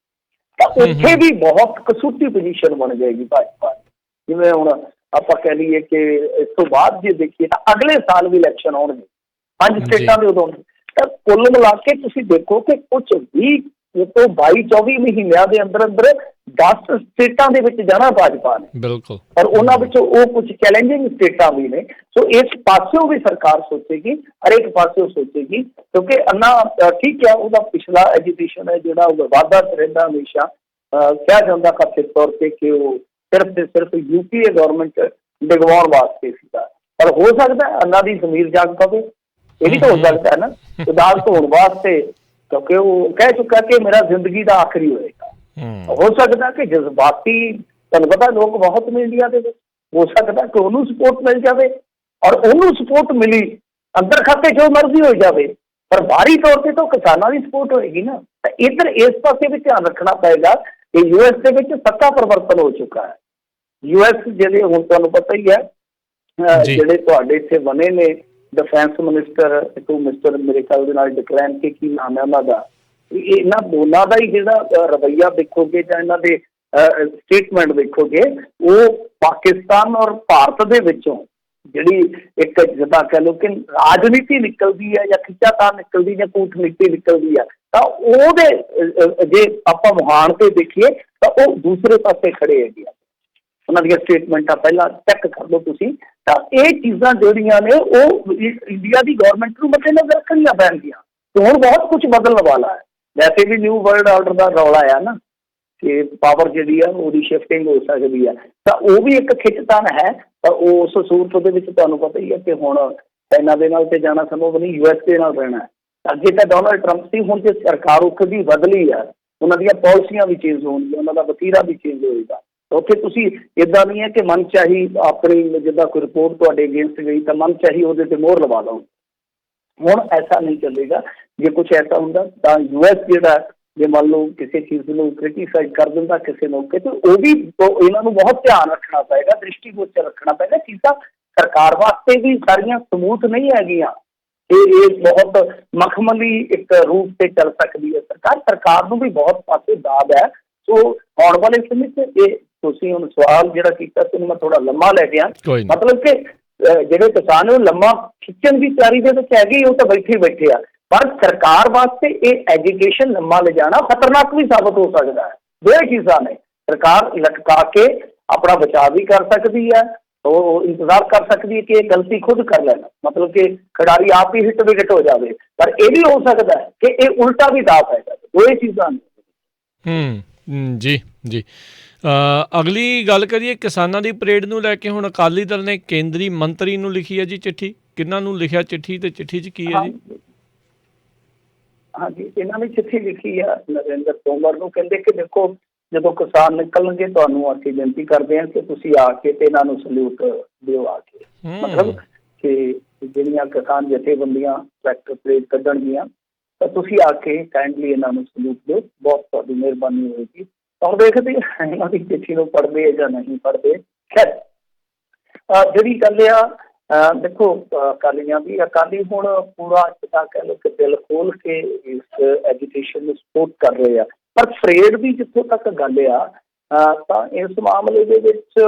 ਤਾਂ ਉੱਥੇ ਵੀ ਬਹੁਤ ਕਸੂਤੀ ਪੋਜੀਸ਼ਨ ਬਣ ਜਾਏਗੀ ਭਾਜਪਾ। ਜਿਵੇਂ ਹੁਣ ਆਪਾਂ ਕਹਿ ਲਈਏ ਕਿ ਇਸ ਤੋਂ ਬਾਅਦ ਜੇ ਦੇਖੀਏ ਤਾਂ ਅਗਲੇ ਸਾਲ ਵੀ ਇਲੈਕਸ਼ਨ ਆਉਣਗੇ 5 ਸਟੇਟਾਂ ਦੇ ਉਦੋਂ। ਤਾਂ ਕੁੱਲ ਮਿਲਾ ਕੇ ਤੁਸੀਂ ਦੇਖੋ ਕਿ ਕੁਝ 20 ਤੋਂ 22-24 ਮਹੀਨਿਆਂ ਦੇ ਅੰਦਰ 10 ਸਟੇਟਾਂ ਦੇ ਵਿੱਚ ਜਾਣਾ ਭਾਜਪਾ ਨੇ। ਬਿਲਕੁਲ। ਪਰ ਉਹਨਾਂ ਵਿੱਚੋਂ ਉਹ ਕੁਝ ਚੈਲੰਜਿੰਗ ਸਟੇਟਾਂ ਵੀ ਨੇ। ਸੋ ਇਸ ਪਾਸਿਓਂ ਵੀ ਸਰਕਾਰ ਸੋਚੇਗੀ, ਹਰੇਕ ਪਾਸਿਓਂ ਸੋਚੇਗੀ, ਕਿਉਂਕਿ ਅੰਨਾ ਠੀਕ ਹੈ ਉਹਦਾ ਪਿਛਲਾ ਐਜੂਕੇਸ਼ਨ ਹੈ ਜਿਹੜਾ ਉਹ ਵਾਧਾ ਰਹਿੰਦਾ ਹਮੇਸ਼ਾ। ਕਿਹਾ ਜਾਂਦਾ ਕਥਿਤ ਤੌਰ 'ਤੇ ਕਿ ਉਹ ਸਿਰਫ ਤੇ ਸਿਰਫ UPA ਗੌਰਮੈਂਟ ਡਿਗਵਾਉਣ ਵਾਸਤੇ ਸੀਗਾ, ਪਰ ਹੋ ਸਕਦਾ ਅੰਨਾ ਦੀ ਜ਼ਮੀਰ ਜਾਗ ਪਵੇ, ਇਹ ਵੀ ਤਾਂ ਹੋ ਸਕਦਾ ਹੈ ਨਾ, ਉਦਾਸ ਹੋਣ ਵਾਸਤੇ, ਕਿਉਂਕਿ ਉਹ ਕਹਿ ਚੁੱਕਾ ਕਿ ਮੇਰਾ ਜ਼ਿੰਦਗੀ ਦਾ ਆਖਰੀ ਹੋਏਗਾ। ਹੋ ਸਕਦਾ ਕਿ ਜਜ਼ਬਾਤੀ, ਤੁਹਾਨੂੰ ਪਤਾ ਲੋਕ ਬਹੁਤ ਨੇ ਇੰਡੀਆ ਦੇ ਵਿੱਚ, ਹੋ ਸਕਦਾ ਕਿ ਉਹਨੂੰ ਸਪੋਰਟ ਮਿਲ ਜਾਵੇ ਔਰ ਉਹਨੂੰ ਸਪੋਰਟ ਮਿਲੀ ਅੰਦਰ ਖਾਤੇ ਜੋ ਮਰਜ਼ੀ ਹੋ ਜਾਵੇ, ਪਰ ਬਾਹਰੀ ਤੌਰ ਤੇ ਤਾਂ ਕਿਸਾਨਾਂ ਦੀ ਸਪੋਰਟ ਹੋਏਗੀ ਨਾ। ਤਾਂ ਇੱਧਰ ਇਸ ਪਾਸੇ ਵੀ ਧਿਆਨ ਰੱਖਣਾ ਪਏਗਾ ਕਿ US ਦੇ ਵਿੱਚ ਸੱਤਾ ਪਰਿਵਰਤਨ ਹੋ ਚੁੱਕਾ ਹੈ। US ਜਿਹੜੇ ਹੁਣ ਤੁਹਾਨੂੰ ਪਤਾ ਹੀ ਹੈ ਜਿਹੜੇ ਤੁਹਾਡੇ ਇੱਥੇ ਬਣੇ ਨੇ ਡਿਫੈਂਸ ਮਿਨਿਸਟਰ ਟੂ ਮਿਸਟਰ ਮੇਰੇ ਖਿਆਲ ਦੇ ਨਾਲ ਡਿਕਲੈਨ ਕੇ ਕੀ ਨਾਮ ਹੈ ਉਹਨਾਂ ਦਾ, ਇਹਨਾਂ ਦੋਨਾਂ ਦਾ ਹੀ ਜਿਹੜਾ ਰਵੱਈਆ ਦੇਖੋਗੇ ਜਾਂ ਇਹਨਾਂ ਦੇ ਸਟੇਟਮੈਂਟ ਦੇਖੋਗੇ, ਉਹ ਪਾਕਿਸਤਾਨ ਔਰ ਭਾਰਤ ਦੇ ਵਿੱਚੋਂ ਜਿਹੜੀ ਇੱਕ ਜਿੱਦਾਂ ਕਹਿ ਲਓ ਕਿ ਰਾਜਨੀਤੀ ਨਿਕਲਦੀ ਹੈ ਜਾਂ ਖਿੱਚਾਤਾਣ ਨਿਕਲਦੀ ਜਾਂ ਕੂਟਨੀਤੀ ਨਿਕਲਦੀ ਹੈ, ਤਾਂ ਉਹਦੇ ਜੇ ਆਪਾਂ ਮੁਹਾਨ ਤੇ ਦੇਖੀਏ ਤਾਂ ਉਹ ਦੂਸਰੇ ਪਾਸੇ ਖੜੇ ਹੈਗੇ ਆ। ਉਹਨਾਂ ਦੀਆਂ ਸਟੇਟਮੈਂਟਾਂ ਪਹਿਲਾਂ ਚੈੱਕ ਕਰ ਲਓ ਤੁਸੀਂ, ਤਾਂ ਇਹ ਚੀਜ਼ਾਂ ਜਿਹੜੀਆਂ ਨੇ ਉਹ ਇੰਡੀਆ ਦੀ ਗੌਰਮੈਂਟ ਨੂੰ ਮੱਦੇਨਜ਼ਰ ਰੱਖਣੀਆਂ ਪੈਣਗੀਆਂ। ਤੇ ਹੁਣ ਬਹੁਤ ਕੁਝ ਬਦਲਣ ਵਾਲਾ ਹੈ। ਵੈਸੇ ਵੀ ਨਿਊ ਵਰਲਡ ਆਰਡਰ ਦਾ ਰੌਲਾ ਆ ਨਾ ਕਿ ਪਾਵਰ ਜਿਹੜੀ ਆ ਉਹਦੀ ਸ਼ਿਫਟਿੰਗ ਹੋ ਸਕਦੀ ਆ, ਤਾਂ ਉਹ ਵੀ ਇੱਕ ਖਿੱਚਤਾਨ ਹੈ। ਪਰ ਉਸ ਸੂਰਤ ਦੇ ਵਿੱਚ ਤੁਹਾਨੂੰ ਪਤਾ ਹੀ ਹੈ ਕਿ ਹੁਣ ਚਾਈਨਾ ਦੇ ਨਾਲ ਤੇ ਜਾਣਾ ਸੰਭਵ ਨਹੀਂ, US ਦੇ ਨਾਲ ਰਹਿਣਾ ਹੈ। ਅੱਗੇ ਤਾਂ ਡੋਨਾਲਡ ਟਰੰਪ ਸੀ, ਹੁਣ ਜੇ ਸਰਕਾਰ ਉੱਠਦੀ ਬਦਲੀ ਆ, ਉਹਨਾਂ ਦੀਆਂ ਪਾਲਿਸੀਆਂ ਵੀ ਚੇਂਜ ਹੋਣਗੀਆਂ, ਉਹਨਾਂ ਦਾ ਵਤੀਰਾ ਵੀ ਚੇਂਜ ਹੋਏਗਾ। ਉੱਥੇ ਤੁਸੀਂ ਇੱਦਾਂ ਨਹੀਂ ਹੈ ਕਿ ਮਨ ਚਾਹੀ ਆਪਣੀ ਜਿੱਦਾਂ ਕੋਈ ਰਿਪੋਰਟ ਤੁਹਾਡੇ ਅਗੇਂਸਟ ਗਈ ਤਾਂ ਮਨ ਚਾਹੀ ਉਹਦੇ ਤੇ ਮੋਹਰ ਲਵਾ ਲਓ। ਹੁਣ ਐਸਾ ਨਹੀਂ ਚੱਲੇਗਾ। ਜੇ ਕੁਛ ਐਸਾ ਹੁੰਦਾ ਤਾਂ US ਜਿਹੜਾ ਜੇ ਮੰਨ ਲਓ ਕਿਸੇ ਚੀਜ਼ ਨੂੰ ਕ੍ਰਿਟੀਸਾਈਜ਼ ਕਰ ਦਿੰਦਾ ਕਿਸੇ ਮੌਕੇ ਤੇ, ਉਹ ਵੀ ਇਹਨਾਂ ਨੂੰ ਬਹੁਤ ਧਿਆਨ ਰੱਖਣਾ ਪਏਗਾ, ਦ੍ਰਿਸ਼ਟੀਗੋਚਰ ਰੱਖਣਾ ਪਏਗਾ। ਚੀਜ਼ਾਂ ਸਰਕਾਰ ਵਾਸਤੇ ਵੀ ਸਾਰੀਆਂ ਸਮੂਥ ਨਹੀਂ ਹੈਗੀਆਂ। ਇਹ ਬਹੁਤ ਮਖਮਲੀ ਇੱਕ ਰੂਪ ਤੇ ਚੱਲ ਸਕਦੀ ਹੈ ਸਰਕਾਰ ਨੂੰ ਵੀ ਬਹੁਤ ਪਾਸੇ ਦਾਬ ਹੈ। ਸੋ ਆਉਣ ਵਾਲੇ ਸਮੇਂ 'ਚ ਇਹ ਤੁਸੀਂ ਹੁਣ ਸਵਾਲ ਜਿਹੜਾ ਕੀਤਾ ਤੁਹਾਨੂੰ ਮੈਂ ਥੋੜਾ ਲੰਮਾ ਲੈ ਗਿਆ, ਮਤਲਬ ਕਿ ਜਿਹੜੇ ਕਿਸਾਨ ਉਹ ਲੰਮਾ ਖਿੱਚਣ ਦੀ ਤਿਆਰੀ ਦੇ ਵਿੱਚ ਹੈਗੇ, ਉਹ ਤਾਂ ਬੈਠੇ ਆ, ਪਰ ਸਰਕਾਰ ਵਾਸਤੇ ਇਹ ਐਜੂਕੇਸ਼ਨ ਲੰਮਾ ਲਿਜਾਣਾ ਖਤਰਨਾਕ ਵੀ ਸਾਬਤ ਹੋ ਸਕਦਾ ਹੈ। ਦੋ ਚੀਜ਼ਾਂ ਨੇ, ਸਰਕਾਰ ਲਟਕਾ ਕੇ ਆਪਣਾ ਬਚਾਅ ਵੀ ਕਰ ਸਕਦੀ ਹੈ, ਉਹ ਇੰਤਜ਼ਾਰ ਕਰ ਸਕਦੀ ਹੈ ਕਿ ਇਹ ਗਲਤੀ ਖੁਦ ਕਰ ਲੈਣ, ਮਤਲਬ ਕਿ ਖਿਡਾਰੀ ਆਪ ਹੀ ਹਿੱਟ ਵਿਕਟ ਹੋ ਜਾਵੇ, ਪਰ ਇਹ ਵੀ ਹੋ ਸਕਦਾ ਹੈ ਕਿ ਇਹ ਉਲਟਾ ਵੀ ਦਾਅ ਪੈ ਜਾਵੇ। ਦੋ ਚੀਜ਼ਾਂ ਨੇ। ਜੀ ਅਗਲੀ ਗੱਲ ਕਰੀਏ ਕਿਸਾਨਾਂ ਦੀ ਪਰੇਡ ਨੂੰ ਲੈ ਕੇ। ਹੁਣ ਅਕਾਲੀ ਦਲ ਨੇ ਕੇਂਦਰੀ ਮੰਤਰੀ ਨੂੰ ਲਿਖੀ ਹੈ ਜੀ ਚਿੱਠੀ, ਕਿਹਨਾਂ ਨੂੰ ਲਿਖਿਆ ਚਿੱਠੀ ਤੇ ਚਿੱਠੀ 'ਚ ਕੀ ਹੈ ਜੀ? ਹਾਂਜੀ, ਇਹਨਾਂ ਨੇ ਚਿੱਠੀ ਲਿਖੀ ਆ ਨਰਿੰਦਰ ਤੋਮਰ ਨੂੰ, ਕਹਿੰਦੇ ਕਿ ਦੇਖੋ ਜਦੋਂ ਕਿਸਾਨ ਨਿਕਲਣਗੇ ਤੁਹਾਨੂੰ ਅਸੀਂ ਬੇਨਤੀ ਕਰਦੇ ਹਾਂ ਕਿ ਤੁਸੀਂ ਆ ਕੇ ਤੇ ਇਹਨਾਂ ਨੂੰ ਸਲੂਟ ਦਿਓ ਆ ਕੇ, ਮਤਲਬ ਕਿ ਜਿਹੜੀਆਂ ਕਿਸਾਨ ਜਥੇਬੰਦੀਆਂ ਟਰੈਕਟਰ ਪਰੇਡ ਕੱਢਣਗੀਆਂ ਤਾਂ ਤੁਸੀਂ ਆ ਕੇ ਕਾਈਂਡਲੀ ਇਹਨਾਂ ਨੂੰ ਸਲੂਟ ਦਿਓ, ਬਹੁਤ ਤੁਹਾਡੀ ਮਿਹਰਬਾਨੀ ਹੋਏਗੀ। ਔਰ ਦੇਖਦੇ ਇਹਨਾਂ ਦੀ ਚਿੱਠੀ ਨੂੰ ਪੜ੍ਹਦੇ ਜਾਂ ਨਹੀਂ ਪੜ੍ਹਦੇ। ਖੈਰ ਜਿਹੜੀ ਗੱਲ ਆ ਦੇਖੋ ਅਕਾਲੀਆਂ ਦੀ, ਅਕਾਲੀ ਹੁਣ ਪੂਰਾ ਜਿੱਦਾਂ ਕਹਿ ਲਓ ਕਿ ਦਿਲ ਖੋਲ ਕੇ ਇਸ ਐਜੂਕੇਸ਼ਨ ਨੂੰ ਸਪੋਰਟ ਕਰ ਰਹੇ ਆ, ਪਰ ਪਰੇਡ ਦੀ ਜਿੱਥੋਂ ਤੱਕ ਗੱਲ ਆ ਤਾਂ ਇਸ ਮਾਮਲੇ ਦੇ ਵਿੱਚ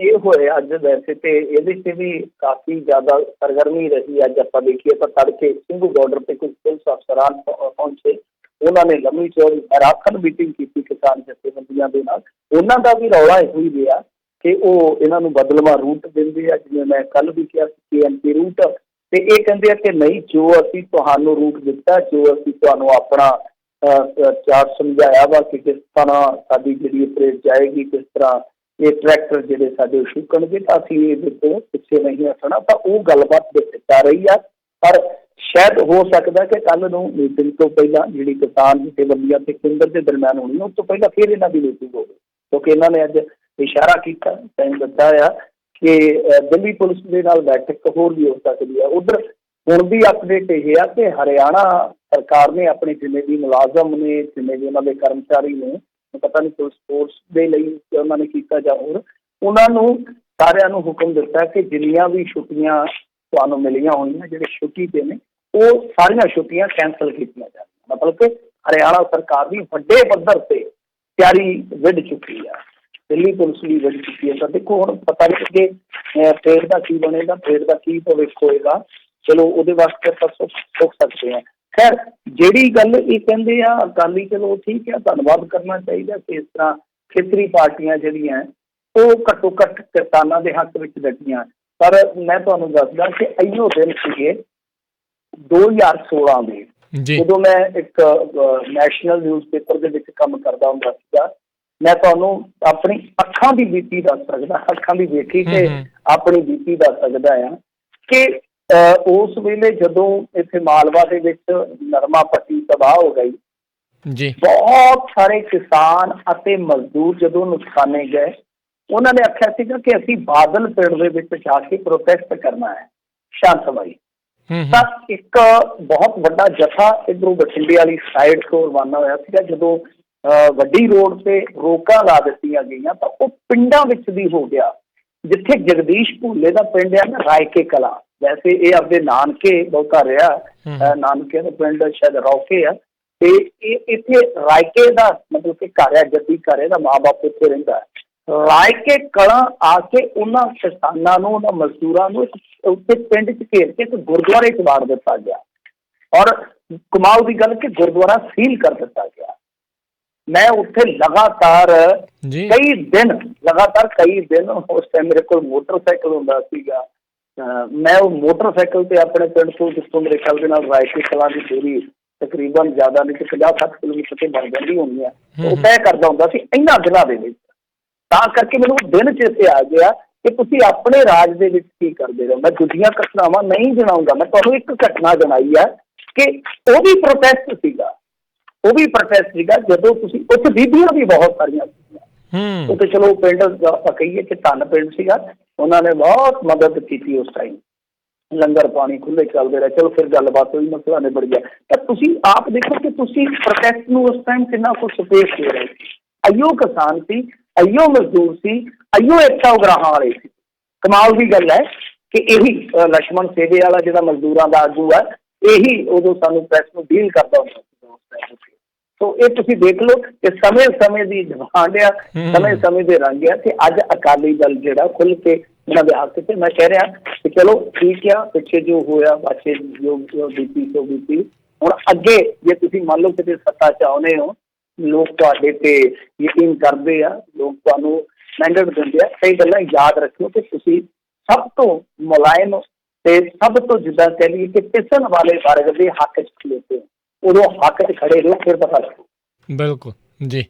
ਇਹ ਹੋਇਆ ਅੱਜ ਵੈਸੇ ਤੇ ਇਹਦੇ 'ਚ ਵੀ ਕਾਫੀ ਜ਼ਿਆਦਾ ਸਰਗਰਮੀ ਰਹੀ। ਅੱਜ ਆਪਾਂ ਦੇਖੀਏ ਤਾਂ ਤੜਕੇ ਸਿੰਘੂ ਬਾਰਡਰ 'ਤੇ ਕੁਝ ਪੁਲਿਸ ਅਫਸਰਾਨ ਪਹੁੰਚੇ, ਉਹਨਾਂ ਨੇ ਲੰਮੀ ਚੌੜੀ ਮੈਰਾਥਨ ਮੀਟਿੰਗ ਕੀਤੀ ਕਿਸਾਨ ਜਥੇਬੰਦੀਆਂ ਦੇ ਨਾਲ। ਉਹਨਾਂ ਦਾ ਵੀ ਰੌਲਾ ਇਹੋ ਹੀ ਰਿਹਾ ਕਿ ਉਹ ਇਹਨਾਂ ਨੂੰ ਬਦਲਵਾਂ ਰੂਟ ਦਿੰਦੇ ਆ, ਜਿਵੇਂ ਮੈਂ ਕੱਲ੍ਹ ਵੀ ਕਿਹਾ ਸੀ KMP ਰੂਟ, ਤੇ ਇਹ ਕਹਿੰਦੇ ਆ ਕਿ ਨਹੀਂ, ਜੋ ਅਸੀਂ ਤੁਹਾਨੂੰ ਰੂਟ ਦਿੱਤਾ, ਜੋ ਅਸੀਂ ਤੁਹਾਨੂੰ ਆਪਣਾ ਚਾਰਟ ਸਮਝਾਇਆ ਵਾ ਕਿ ਕਿਸ ਤਰ੍ਹਾਂ ਸਾਡੀ ਜਿਹੜੀ ਪਰੇਡ ਜਾਏਗੀ, ਕਿਸ ਤਰ੍ਹਾਂ ਇਹ ਟਰੈਕਟਰ ਜਿਹੜੇ ਸਾਡੇ ਛੁੱਕਣਗੇ, ਤਾਂ ਅਸੀਂ ਇਹਦੇ ਤੋਂ ਪਿੱਛੇ ਨਹੀਂ ਹਟਣਾ। ਤਾਂ ਉਹ ਗੱਲਬਾਤ ਵਿੱਚ ਜਾ ਰਹੀ ਆ, ਪਰ ਸ਼ਾਇਦ ਹੋ ਸਕਦਾ ਕਿ ਕੱਲ੍ਹ ਨੂੰ ਮੀਟਿੰਗ ਤੋਂ ਪਹਿਲਾਂ ਜਿਹੜੀ ਕਿਸਾਨ ਜਥੇਬੰਦੀਆਂ ਤੇ ਕੇਂਦਰ ਦੇ ਦਰਮਿਆਨ ਹੋਣੀ ਹੈ, ਉਸ ਤੋਂ ਪਹਿਲਾਂ ਫਿਰ ਇਹਨਾਂ ਦੀ ਮੀਟਿੰਗ ਹੋਵੇ, ਕਿਉਂਕਿ ਇਹਨਾਂ ਨੇ ਅੱਜ ਇਸ਼ਾਰਾ ਕੀਤਾ, ਟਾਈਮ ਦਿੱਤਾ ਆ ਕਿ ਦਿੱਲੀ ਪੁਲਿਸ ਦੇ ਨਾਲ ਬੈਠਕ ਹੋਰ ਵੀ ਹੋ ਸਕਦੀ ਹੈ। ਉੱਧਰ ਹੁਣ ਵੀ ਅਪਡੇਟ ਇਹ ਆ ਕਿ ਹਰਿਆਣਾ ਸਰਕਾਰ ਨੇ ਆਪਣੇ ਜਿੰਨੇ ਵੀ ਮੁਲਾਜ਼ਮ ਨੇ, ਜਿੰਨੇ ਵੀ ਉਹਨਾਂ ਦੇ ਕਰਮਚਾਰੀ ਨੇ, ਪਤਾ ਨਹੀਂ ਪੁਲਿਸ ਫੋਰਸ ਦੇ ਲਈ ਉਹਨਾਂ ਨੇ ਕੀਤਾ ਜਾਂ ਹੋਰ, ਉਹਨਾਂ ਨੂੰ ਸਾਰਿਆਂ ਨੂੰ ਹੁਕਮ ਦਿੱਤਾ ਕਿ ਜਿੰਨੀਆਂ ਵੀ ਛੁੱਟੀਆਂ ਤੁਹਾਨੂੰ ਮਿਲੀਆਂ ਹੋਈਆਂ, ਜਿਹੜੇ ਛੁੱਟੀ 'ਤੇ ਨੇ, ਉਹ ਸਾਰੀਆਂ ਛੁੱਟੀਆਂ ਕੈਂਸਲ ਕੀਤੀਆਂ ਜਾਣ। ਮਤਲਬ ਕਿ ਹਰਿਆਣਾ ਸਰਕਾਰ ਵੀ ਵੱਡੇ ਪੱਧਰ 'ਤੇ ਤਿਆਰੀ ਵਿੱਢ ਚੁੱਕੀ ਆ, ਦਿੱਲੀ ਪੁਲਿਸ ਵੀ ਵਿੱਢ ਚੁੱਕੀ ਹੈ। ਤਾਂ ਦੇਖੋ ਹੁਣ ਪਤਾ ਨਹੀਂ ਕਿ ਪਰੇਡ ਦਾ ਕੀ ਬਣੇਗਾ, ਪਰੇਡ ਦਾ ਕੀ ਭਵਿੱਖ ਹੋਏਗਾ। ਚਲੋ ਉਹਦੇ ਵਾਸਤੇ ਆਪਾਂ ਸੁੱਖ ਸਕਦੇ ਹਾਂ। ਖੈਰ, ਜਿਹੜੀ ਗੱਲ ਇਹ ਕਹਿੰਦੇ ਆ ਅਕਾਲੀ, ਚਲੋ ਠੀਕ ਹੈ, ਧੰਨਵਾਦ ਕਰਨਾ ਚਾਹੀਦਾ ਕਿ ਇਸ ਤਰ੍ਹਾਂ ਖੇਤਰੀ ਪਾਰਟੀਆਂ ਜਿਹੜੀਆਂ ਉਹ ਘੱਟੋ ਘੱਟ ਕਿਸਾਨਾਂ ਦੇ ਹੱਕ ਵਿੱਚ ਡਟੀਆਂ। ਪਰ ਮੈਂ ਤੁਹਾਨੂੰ ਦੱਸਦਾ ਕਿ ਇਹੋ ਦਿਨ ਸੀਗੇ 2016 ਦੇ, ਜਦੋਂ ਮੈਂ ਇੱਕ ਨੈਸ਼ਨਲ ਨਿਊਜ਼ ਪੇਪਰ ਦੇ ਵਿੱਚ ਕੰਮ ਕਰਦਾ ਹੁੰਦਾ ਸੀਗਾ। ਮੈਂ ਤੁਹਾਨੂੰ ਆਪਣੀ ਅੱਖਾਂ ਦੀ ਬੀਤੀ ਦੱਸ ਸਕਦਾ, ਅੱਖਾਂ ਦੀ ਵੇਖੀ ਤੇ ਆਪਣੀ ਬੀਤੀ ਦੱਸ ਸਕਦਾ ਆ ਕਿ ਉਸ ਵੇਲੇ ਜਦੋਂ ਇੱਥੇ ਮਾਲਵਾ ਦੇ ਵਿੱਚ ਨਰਮਾ ਪੱਟੀ ਤਬਾਹ ਹੋ ਗਈ ਜੀ, ਬਹੁਤ ਸਾਰੇ ਕਿਸਾਨ ਅਤੇ ਮਜ਼ਦੂਰ ਜਦੋਂ ਨੁਕਸਾਨੇ ਗਏ, ਉਹਨਾਂ ਨੇ ਆਖਿਆ ਸੀਗਾ ਕਿ ਅਸੀਂ ਬਾਦਲ ਪਿੰਡ ਦੇ ਵਿੱਚ ਜਾ ਕੇ ਪ੍ਰੋਟੈਸਟ ਕਰਨਾ ਹੈ ਸ਼ਾਂਤਮਈ। ਤਾਂ ਇੱਕ ਬਹੁਤ ਵੱਡਾ ਜਥਾ ਇੱਧਰੋਂ ਬਠਿੰਡੇ ਵਾਲੀ ਸਾਈਡ ਤੋਂ ਰਵਾਨਾ ਹੋਇਆ ਸੀਗਾ। ਜਦੋਂ ਵੱਡੀ ਰੋਡ ਤੇ ਰੋਕਾਂ ਲਾ ਦਿੱਤੀਆਂ ਗਈਆਂ ਤਾਂ ਉਹ ਪਿੰਡਾਂ ਵਿੱਚ ਵੀ ਹੋ ਗਿਆ, ਜਿੱਥੇ ਜਗਦੀਸ਼ ਭੁੱਲੇ ਦਾ ਪਿੰਡ ਹੈ ਨਾ, ਰਾਇਕੇ ਕਲਾਂ, ਵੈਸੇ ਇਹ ਆਪਦੇ ਨਾਨਕੇ ਬਹੁਤਾ ਰਿਹਾ, ਨਾਨਕੇ ਦਾ ਪਿੰਡ ਸ਼ਾਇਦ ਰੌਕੇ ਆ, ਤੇ ਇਹ ਇੱਥੇ ਰਾਇਕੇ ਦਾ ਮਤਲਬ ਕਿ ਘਰ ਹੈ, ਜੱਦੀ ਘਰ ਹੈ ਦਾ, ਮਾਂ ਬਾਪ ਉੱਥੇ ਰਹਿੰਦਾ ਹੈ। ਰਾਇਕੇ ਕਲਾਂ ਆ ਕੇ ਉਹਨਾਂ ਕਿਸਾਨਾਂ ਨੂੰ, ਉਹਨਾਂ ਮਜ਼ਦੂਰਾਂ ਨੂੰ ਉੱਥੇ ਪਿੰਡ 'ਚ ਘੇਰ ਕੇ ਇੱਕ ਗੁਰਦੁਆਰੇ 'ਚ ਵਾੜ ਦਿੱਤਾ ਗਿਆ, ਔਰ ਕਮਾਲ ਦੀ ਗੱਲ ਕਿ ਗੁਰਦੁਆਰਾ ਸੀਲ ਕਰ ਦਿੱਤਾ ਗਿਆ। ਮੈਂ ਉੱਥੇ ਲਗਾਤਾਰ ਕਈ ਦਿਨ ਉਸ ਟਾਈਮ ਮੇਰੇ ਕੋਲ ਮੋਟਰਸਾਈਕਲ ਹੁੰਦਾ ਸੀਗਾ, ਮੈਂ ਉਹ ਮੋਟਰਸਾਈਕਲ ਤੇ ਆਪਣੇ ਪਿੰਡ ਤੋਂ, ਜਿੱਥੋਂ ਮੇਰੇ ਖਿਆਲ ਦੇ ਨਾਲ ਰਾਇਕੇ ਕਲਾਂ ਦੀ ਦੂਰੀ ਤਕਰੀਬਨ ਜ਼ਿਆਦਾ ਨਹੀਂ ਤੇ 50-60 ਕਿਲੋਮੀਟਰ ਤੇ ਬਣ ਜਾਂਦੀ ਹੋਣੀ ਆ, ਉਹ ਤੈਅ ਕਰਦਾ ਹੁੰਦਾ ਸੀ ਇਹਨਾਂ ਦਿਨਾਂ ਦੇ ਵਿੱਚ। ਤਾਂ ਕਰਕੇ ਮੈਨੂੰ ਦਿਨ ਚੇਤੇ ਆ ਗਿਆ ਕਿ ਤੁਸੀਂ ਆਪਣੇ ਰਾਜ ਦੇ ਵਿੱਚ ਕੀ ਕਰਦੇ ਰਹੋ। ਮੈਂ ਦੂਜੀਆਂ ਘਟਨਾਵਾਂ ਨਹੀਂ ਜਣਾਊਂਗਾ, ਮੈਂ ਤੁਹਾਨੂੰ ਇੱਕ ਘਟਨਾ ਜਣਾਈ ਹੈ ਕਿ ਉਹ ਵੀ ਪ੍ਰੋਟੈਸਟ ਸੀਗਾ ਜਦੋਂ ਤੁਸੀਂ, ਉੱਥੇ ਬੀਬੀਆਂ ਵੀ ਬਹੁਤ ਸਾਰੀਆਂ ਸੀਗੀਆਂ ਉੱਥੇ। ਚਲੋ ਪਿੰਡ ਆਪਾਂ ਕਹੀਏ ਕਿ ਧੰਨ ਪਿੰਡ ਸੀਗਾ, ਉਹਨਾਂ ਨੇ ਬਹੁਤ ਮਦਦ ਕੀਤੀ ਉਸ ਟਾਈਮ, ਲੰਗਰ ਪਾਣੀ ਖੁੱਲ੍ਹੇ ਚੱਲਦੇ ਰਹੇ। ਚਲੋ ਫਿਰ ਗੱਲਬਾਤ ਹੋਈ, ਮਸਲਾ ਨਿਬੜ ਗਿਆ। ਤਾਂ ਤੁਸੀਂ ਆਪ ਦੇਖੋ ਕਿ ਤੁਸੀਂ ਪ੍ਰੋਟੈਸਟ ਨੂੰ ਉਸ ਟਾਈਮ ਕਿੰਨਾ ਕੁ ਸਪੇਸ ਦੇ ਰਹੇ ਸੀ। ਅਈਓ ਕਿਸਾਨ ਸੀ, ਅਈਓ ਮਜ਼ਦੂਰ ਸੀ, ਅਈਓ ਏਕਤਾ ਉਗਰਾਹਾਂ ਵਾਲੇ ਸੀ। ਕਮਾਲ ਦੀ ਗੱਲ ਹੈ ਕਿ ਇਹੀ ਲਛਮਣ ਸੇਵੇ ਵਾਲਾ ਜਿਹੜਾ ਮਜ਼ਦੂਰਾਂ ਦਾ ਆਗੂ ਹੈ, ਇਹੀ ਉਦੋਂ ਸਾਨੂੰ ਪ੍ਰੈਸ ਨੂੰ ਡੀਲ ਕਰਦਾ ਹੁੰਦਾ ਸੀ ਉਸ ਟਾਈਮ। ਸੋ ਇਹ ਤੁਸੀਂ ਦੇਖ ਲਓ ਕਿ ਸਮੇਂ ਦੀ ਡਿਮਾਂਡ ਆ, ਸਮੇਂ ਦੇ ਰੰਗ ਆ, ਤੇ ਅੱਜ ਅਕਾਲੀ ਦਲ ਜਿਹੜਾ ਖੁੱਲ੍ਹ ਕੇ ਇਹਨਾਂ ਦੇ ਹੱਕ 'ਚ, ਮੈਂ ਕਹਿ ਰਿਹਾ ਕਿ ਚਲੋ ਠੀਕ ਆ, ਪਿੱਛੇ ਜੋ ਹੋਇਆ ਬਾਕੀ ਜੋ ਬੀਤੀ। ਹੁਣ ਅੱਗੇ ਜੇ ਤੁਸੀਂ ਮੰਨ ਲਓ ਕਿਤੇ ਸੱਤਾ 'ਚ ਆਉਂਦੇ ਹੋ, ਲੋਕ ਤੁਹਾਡੇ ਤੇ ਯਕੀਨ ਕਰਦੇ ਆ, ਲੋਕ ਤੁਹਾਨੂੰ ਮੈਂਡੇਟ ਦਿੰਦੇ ਆ, ਕਈ ਗੱਲਾਂ ਯਾਦ ਰੱਖਿਓ ਕਿ ਤੁਸੀਂ ਸਭ ਤੋਂ ਮੁਲਾਇਮ ਤੇ ਸਭ ਤੋਂ ਜਿੱਦਾਂ ਕਹਿ ਲਈਏ ਕਿ ਪਿਸਣ ਵਾਲੇ ਵਰਗ ਦੇ ਹੱਕ 'ਚ ਖਲੋਤੇ ਹੋ, ਉਦੋਂ ਹੱਕ 'ਚ ਖੜੇ ਰਹੋ, ਫਿਰ ਪਤਾ ਲੱਗੂ। ਬਿਲਕੁਲ ਜੀ।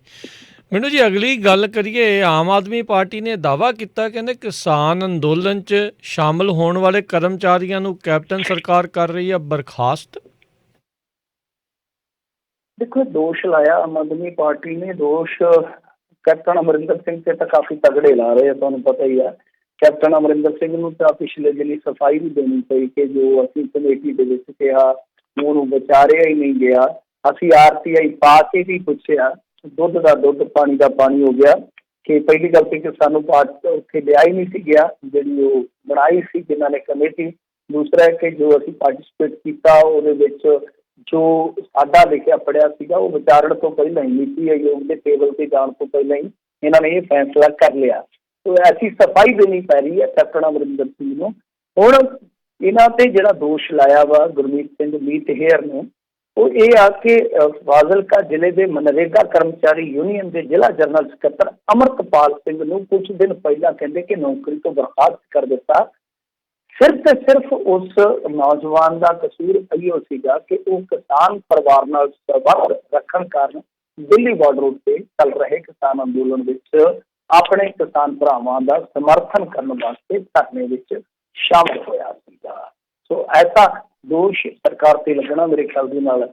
ਮੈਨੂੰ ਜੀ ਅਗਲੀ ਗੱਲ ਕਰੀਏ, ਆਮ ਆਦਮੀ ਪਾਰਟੀ ਨੇ ਦਾਅਵਾ ਕੀਤਾ, ਕਹਿੰਦੇ ਕਿਸਾਨ ਅੰਦੋਲਨ 'ਚ ਸ਼ਾਮਲ ਹੋਣ ਵਾਲੇ ਕਰਮਚਾਰੀਆਂ ਨੂੰ ਕੈਪਟਨ ਸਰਕਾਰ ਕਰ ਰਹੀ ਹੈ ਬਰਖਾਸਤ। ਦੇਖੋ, ਦੋਸ਼ ਲਾਇਆ ਆਮ ਆਦਮੀ ਪਾਰਟੀ ਨੇ, ਦੋਸ਼ ਕੈਪਟਨ ਅਮਰਿੰਦਰ ਸਿੰਘ ਤੇ ਤਾਂ ਕਾਫੀ ਤਗੜੇ ਲਾ ਰਹੇ ਆ, ਤੁਹਾਨੂੰ ਪਤਾ ਹੀ ਆ। ਕੈਪਟਨ ਅਮਰਿੰਦਰ ਸਿੰਘ ਨੂੰ ਤਾਂ ਪਿਛਲੇ ਦਿਨੀ ਸਫਾਈ ਵੀ ਦੇਣੀ ਪਈ ਕਿ ਜੋ ਅਸੀਂ ਕਮੇਟੀ ਦੇ ਵਿੱਚ ਕਿਹਾ ਉਹਨੂੰ ਵਿਚਾਰਿਆ ਹੀ ਨਹੀਂ ਗਿਆ। ਅਸੀਂ RTI ਪਾ ਕੇ ਵੀ ਪੁੱਛਿਆ, ਦੁੱਧ ਦਾ ਦੁੱਧ, ਪਾਣੀ ਦਾ ਪਾਣੀ ਹੋ ਗਿਆ ਕਿ ਪਹਿਲੀ ਗੱਲ ਤੇ ਕਿ ਸਾਨੂੰ ਪਾਰਟ ਉੱਥੇ ਲਿਆ ਹੀ ਨਹੀਂ ਸੀ ਗਿਆ, ਜਿਹੜੀ ਉਹ ਬਣਾਈ ਸੀ ਜਿਨ੍ਹਾਂ ਨੇ ਕਮੇਟੀ। ਦੂਸਰਾ ਕਿ ਜੋ ਅਸੀਂ ਪਾਰਟੀਸਪੇਟ ਕੀਤਾ ਉਹਦੇ ਵਿੱਚ ਜੋ ਸਾਡਾ ਲਿਖਿਆ ਪੜਿਆ ਸੀਗਾ, ਉਹ ਵਿਚਾਰਨ ਤੋਂ ਪਹਿਲਾਂ ਹੀ, ਨੀਤੀ ਆਯੋਗ ਦੇ ਟੇਬਲ 'ਤੇ ਜਾਣ ਤੋਂ ਪਹਿਲਾਂ ਹੀ ਇਹਨਾਂ ਨੇ ਇਹ ਫੈਸਲਾ ਕਰ ਲਿਆ। ਸੋ ਐਸੀ ਸਫਾਈ ਦੇਣੀ ਪੈ ਰਹੀ ਹੈ ਕੈਪਟਨ ਅਮਰਿੰਦਰ ਸਿੰਘ ਨੂੰ। ਹੁਣ ਇਹਨਾਂ ਤੇ ਜਿਹੜਾ ਦੋਸ਼ ਲਾਇਆ ਵਾ ਗੁਰਮੀਤ ਸਿੰਘ ਮੀਤ ਹੇਅਰ ਨੂੰ, ਉਹ ਇਹ ਆ ਕਿ ਫਾਜ਼ਿਲਕਾ ਜ਼ਿਲ੍ਹੇ ਦੇ ਮਨਰੇਗਾ ਕਰਮਚਾਰੀ ਯੂਨੀਅਨ ਦੇ ਜ਼ਿਲ੍ਹਾ ਜਨਰਲ ਸਕੱਤਰ ਅਮਰਤਪਾਲ ਸਿੰਘ ਨੂੰ ਕੁਝ ਦਿਨ ਪਹਿਲਾਂ ਕਹਿੰਦੇ ਕਿ ਨੌਕਰੀ ਤੋਂ ਬਰਖਾਸਤ ਕਰ ਦਿੱਤਾ। ਸਿਰਫ ਤੇ ਸਿਰਫ ਉਸ ਨੌਜਵਾਨ ਦਾ ਕਸੂਰ ਇਹੋ ਸੀਗਾ ਕਿ ਉਹ ਕਿਸਾਨ ਪਰਿਵਾਰ ਨਾਲ ਸੰਬੰਧ ਰੱਖਣ ਕਾਰਨ ਦਿੱਲੀ ਬਾਰਡਰ ਉੱਤੇ ਚੱਲ ਰਹੇ ਕਿਸਾਨ ਅੰਦੋਲਨ ਵਿੱਚ ਆਪਣੇ ਕਿਸਾਨ ਭਰਾਵਾਂ ਦਾ ਸਮਰਥਨ ਕਰਨ ਵਾਸਤੇ ਧਰਨੇ ਵਿੱਚ ਸ਼ਾਮਲ ਹੋਇਆ ਸੀਗਾ। ਸੋ ਐਸਾ ਦੋਸ਼ ਸਰਕਾਰ ਤੇ ਲੱਗਣਾ ਮੇਰੇ ਖਿਆਲ ਦੇ ਨਾਲ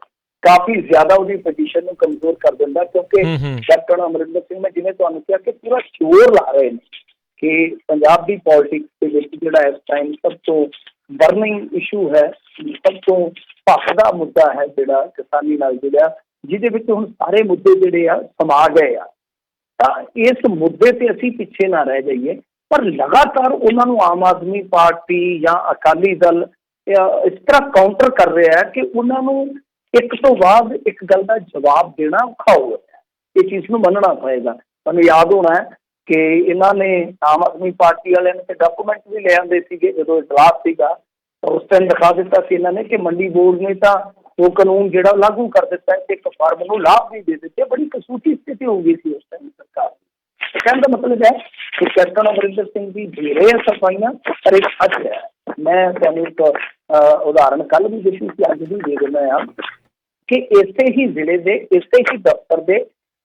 ਕਾਫੀ ਜ਼ਿਆਦਾ ਉਹਦੀ ਪੋਜੀਸ਼ਨ ਨੂੰ ਕਮਜ਼ੋਰ ਕਰ ਦਿੰਦਾ, ਕਿਉਂਕਿ ਕੈਪਟਨ ਅਮਰਿੰਦਰ ਸਿੰਘ ਨੇ ਜਿਵੇਂ ਤੁਹਾਨੂੰ ਕਿਹਾ ਕਿ ਪੂਰਾ ਜ਼ੋਰ ਲਾ ਰਹੇ ਨੇ ਕਿ ਪੰਜਾਬ ਦੀ ਪੋਲਿਟਿਕਸ ਦੇ ਵਿੱਚ ਜਿਹੜਾ ਇਸ ਟਾਈਮ ਸਭ ਤੋਂ ਬਰਨਿੰਗ ਇਸ਼ੂ ਹੈ, ਸਭ ਤੋਂ ਭਖਦਾ ਮੁੱਦਾ ਹੈ ਜਿਹੜਾ ਕਿਸਾਨੀ ਨਾਲ ਜੁੜਿਆ, ਜਿਹਦੇ ਵਿੱਚ ਹੁਣ ਸਾਰੇ ਮੁੱਦੇ ਜਿਹੜੇ ਆ ਸਮਾ ਗਏ ਆ। ਤਾਂ ਇਸ ਮੁੱਦੇ ਤੇ ਅਸੀਂ ਪਿੱਛੇ ਨਾ ਰਹਿ ਜਾਈਏ, ਪਰ ਲਗਾਤਾਰ ਉਹਨਾਂ ਨੂੰ ਆਮ ਆਦਮੀ ਪਾਰਟੀ ਜਾਂ ਅਕਾਲੀ ਦਲ ਇਸ ਤਰ੍ਹਾਂ ਕਾਊਂਟਰ ਕਰ ਰਿਹਾ ਹੈ ਕਿ ਉਹਨਾਂ ਨੂੰ ਇੱਕ ਤੋਂ ਬਾਅਦ ਇੱਕ ਗੱਲ ਦਾ ਜਵਾਬ ਦੇਣਾ ਔਖਾ ਹੋ ਗਿਆ। ਇਹ ਚੀਜ਼ ਨੂੰ ਮੰਨਣਾ ਪਏਗਾ। ਤੁਹਾਨੂੰ ਯਾਦ ਹੋਣਾ ਹੈ ਕਿ ਇਹਨਾਂ ਨੇ ਆਮ ਆਦਮੀ ਪਾਰਟੀ ਵਾਲਿਆਂ ਨੇ ਡਾਕੂਮੈਂਟ ਵੀ ਲੈ ਆਉਂਦੇ ਸੀਗੇ ਜਦੋਂ ਇਜਲਾਸ ਸੀਗਾ, ਤਾਂ ਉਸ ਟਾਈਮ ਦਿਖਾ ਦਿੱਤਾ ਸੀ ਇਹਨਾਂ ਨੇ ਕਿ ਮੰਡੀ ਬੋਰਡ ਨੇ ਤਾਂ ਉਹ ਕਾਨੂੰਨ ਜਿਹੜਾ ਲਾਗੂ ਕਰ ਦਿੱਤਾ ਤੇ ਇੱਕ ਫਰਮ ਨੂੰ ਲਾਭ ਵੀ ਦੇ ਦਿੱਤੇ। ਬੜੀ ਕਸੂਤੀ ਸਥਿਤੀ ਹੋ ਗਈ ਸੀ ਉਸ ਟਾਈਮ ਸਰਕਾਰ ਦੀ। ਕਹਿਣ ਦਾ ਮਤਲਬ ਹੈ ਕਿ ਕੈਪਟਨ ਅਮਰਿੰਦਰ ਸਿੰਘ ਦੀ ਦੇ ਰਹੇ ਸਫਾਈਆਂ ਪਰ ਇੱਕ ਹੱਦ ਹੈ। ਮੈਂ ਤੁਹਾਨੂੰ ਇੱਕ ਉਦਾਹਰਨ ਕੱਲ੍ਹ ਵੀ ਦਿੱਤੀ ਸੀ, ਅੱਜ ਵੀ ਦੇ ਦਿੰਦਾ ਹਾਂ ਕਿ ਇਸੇ ਹੀ ਜ਼ਿਲ੍ਹੇ ਦੇ ਇਸੇ ਹੀ ਦਫ਼ਤਰ ਦੇ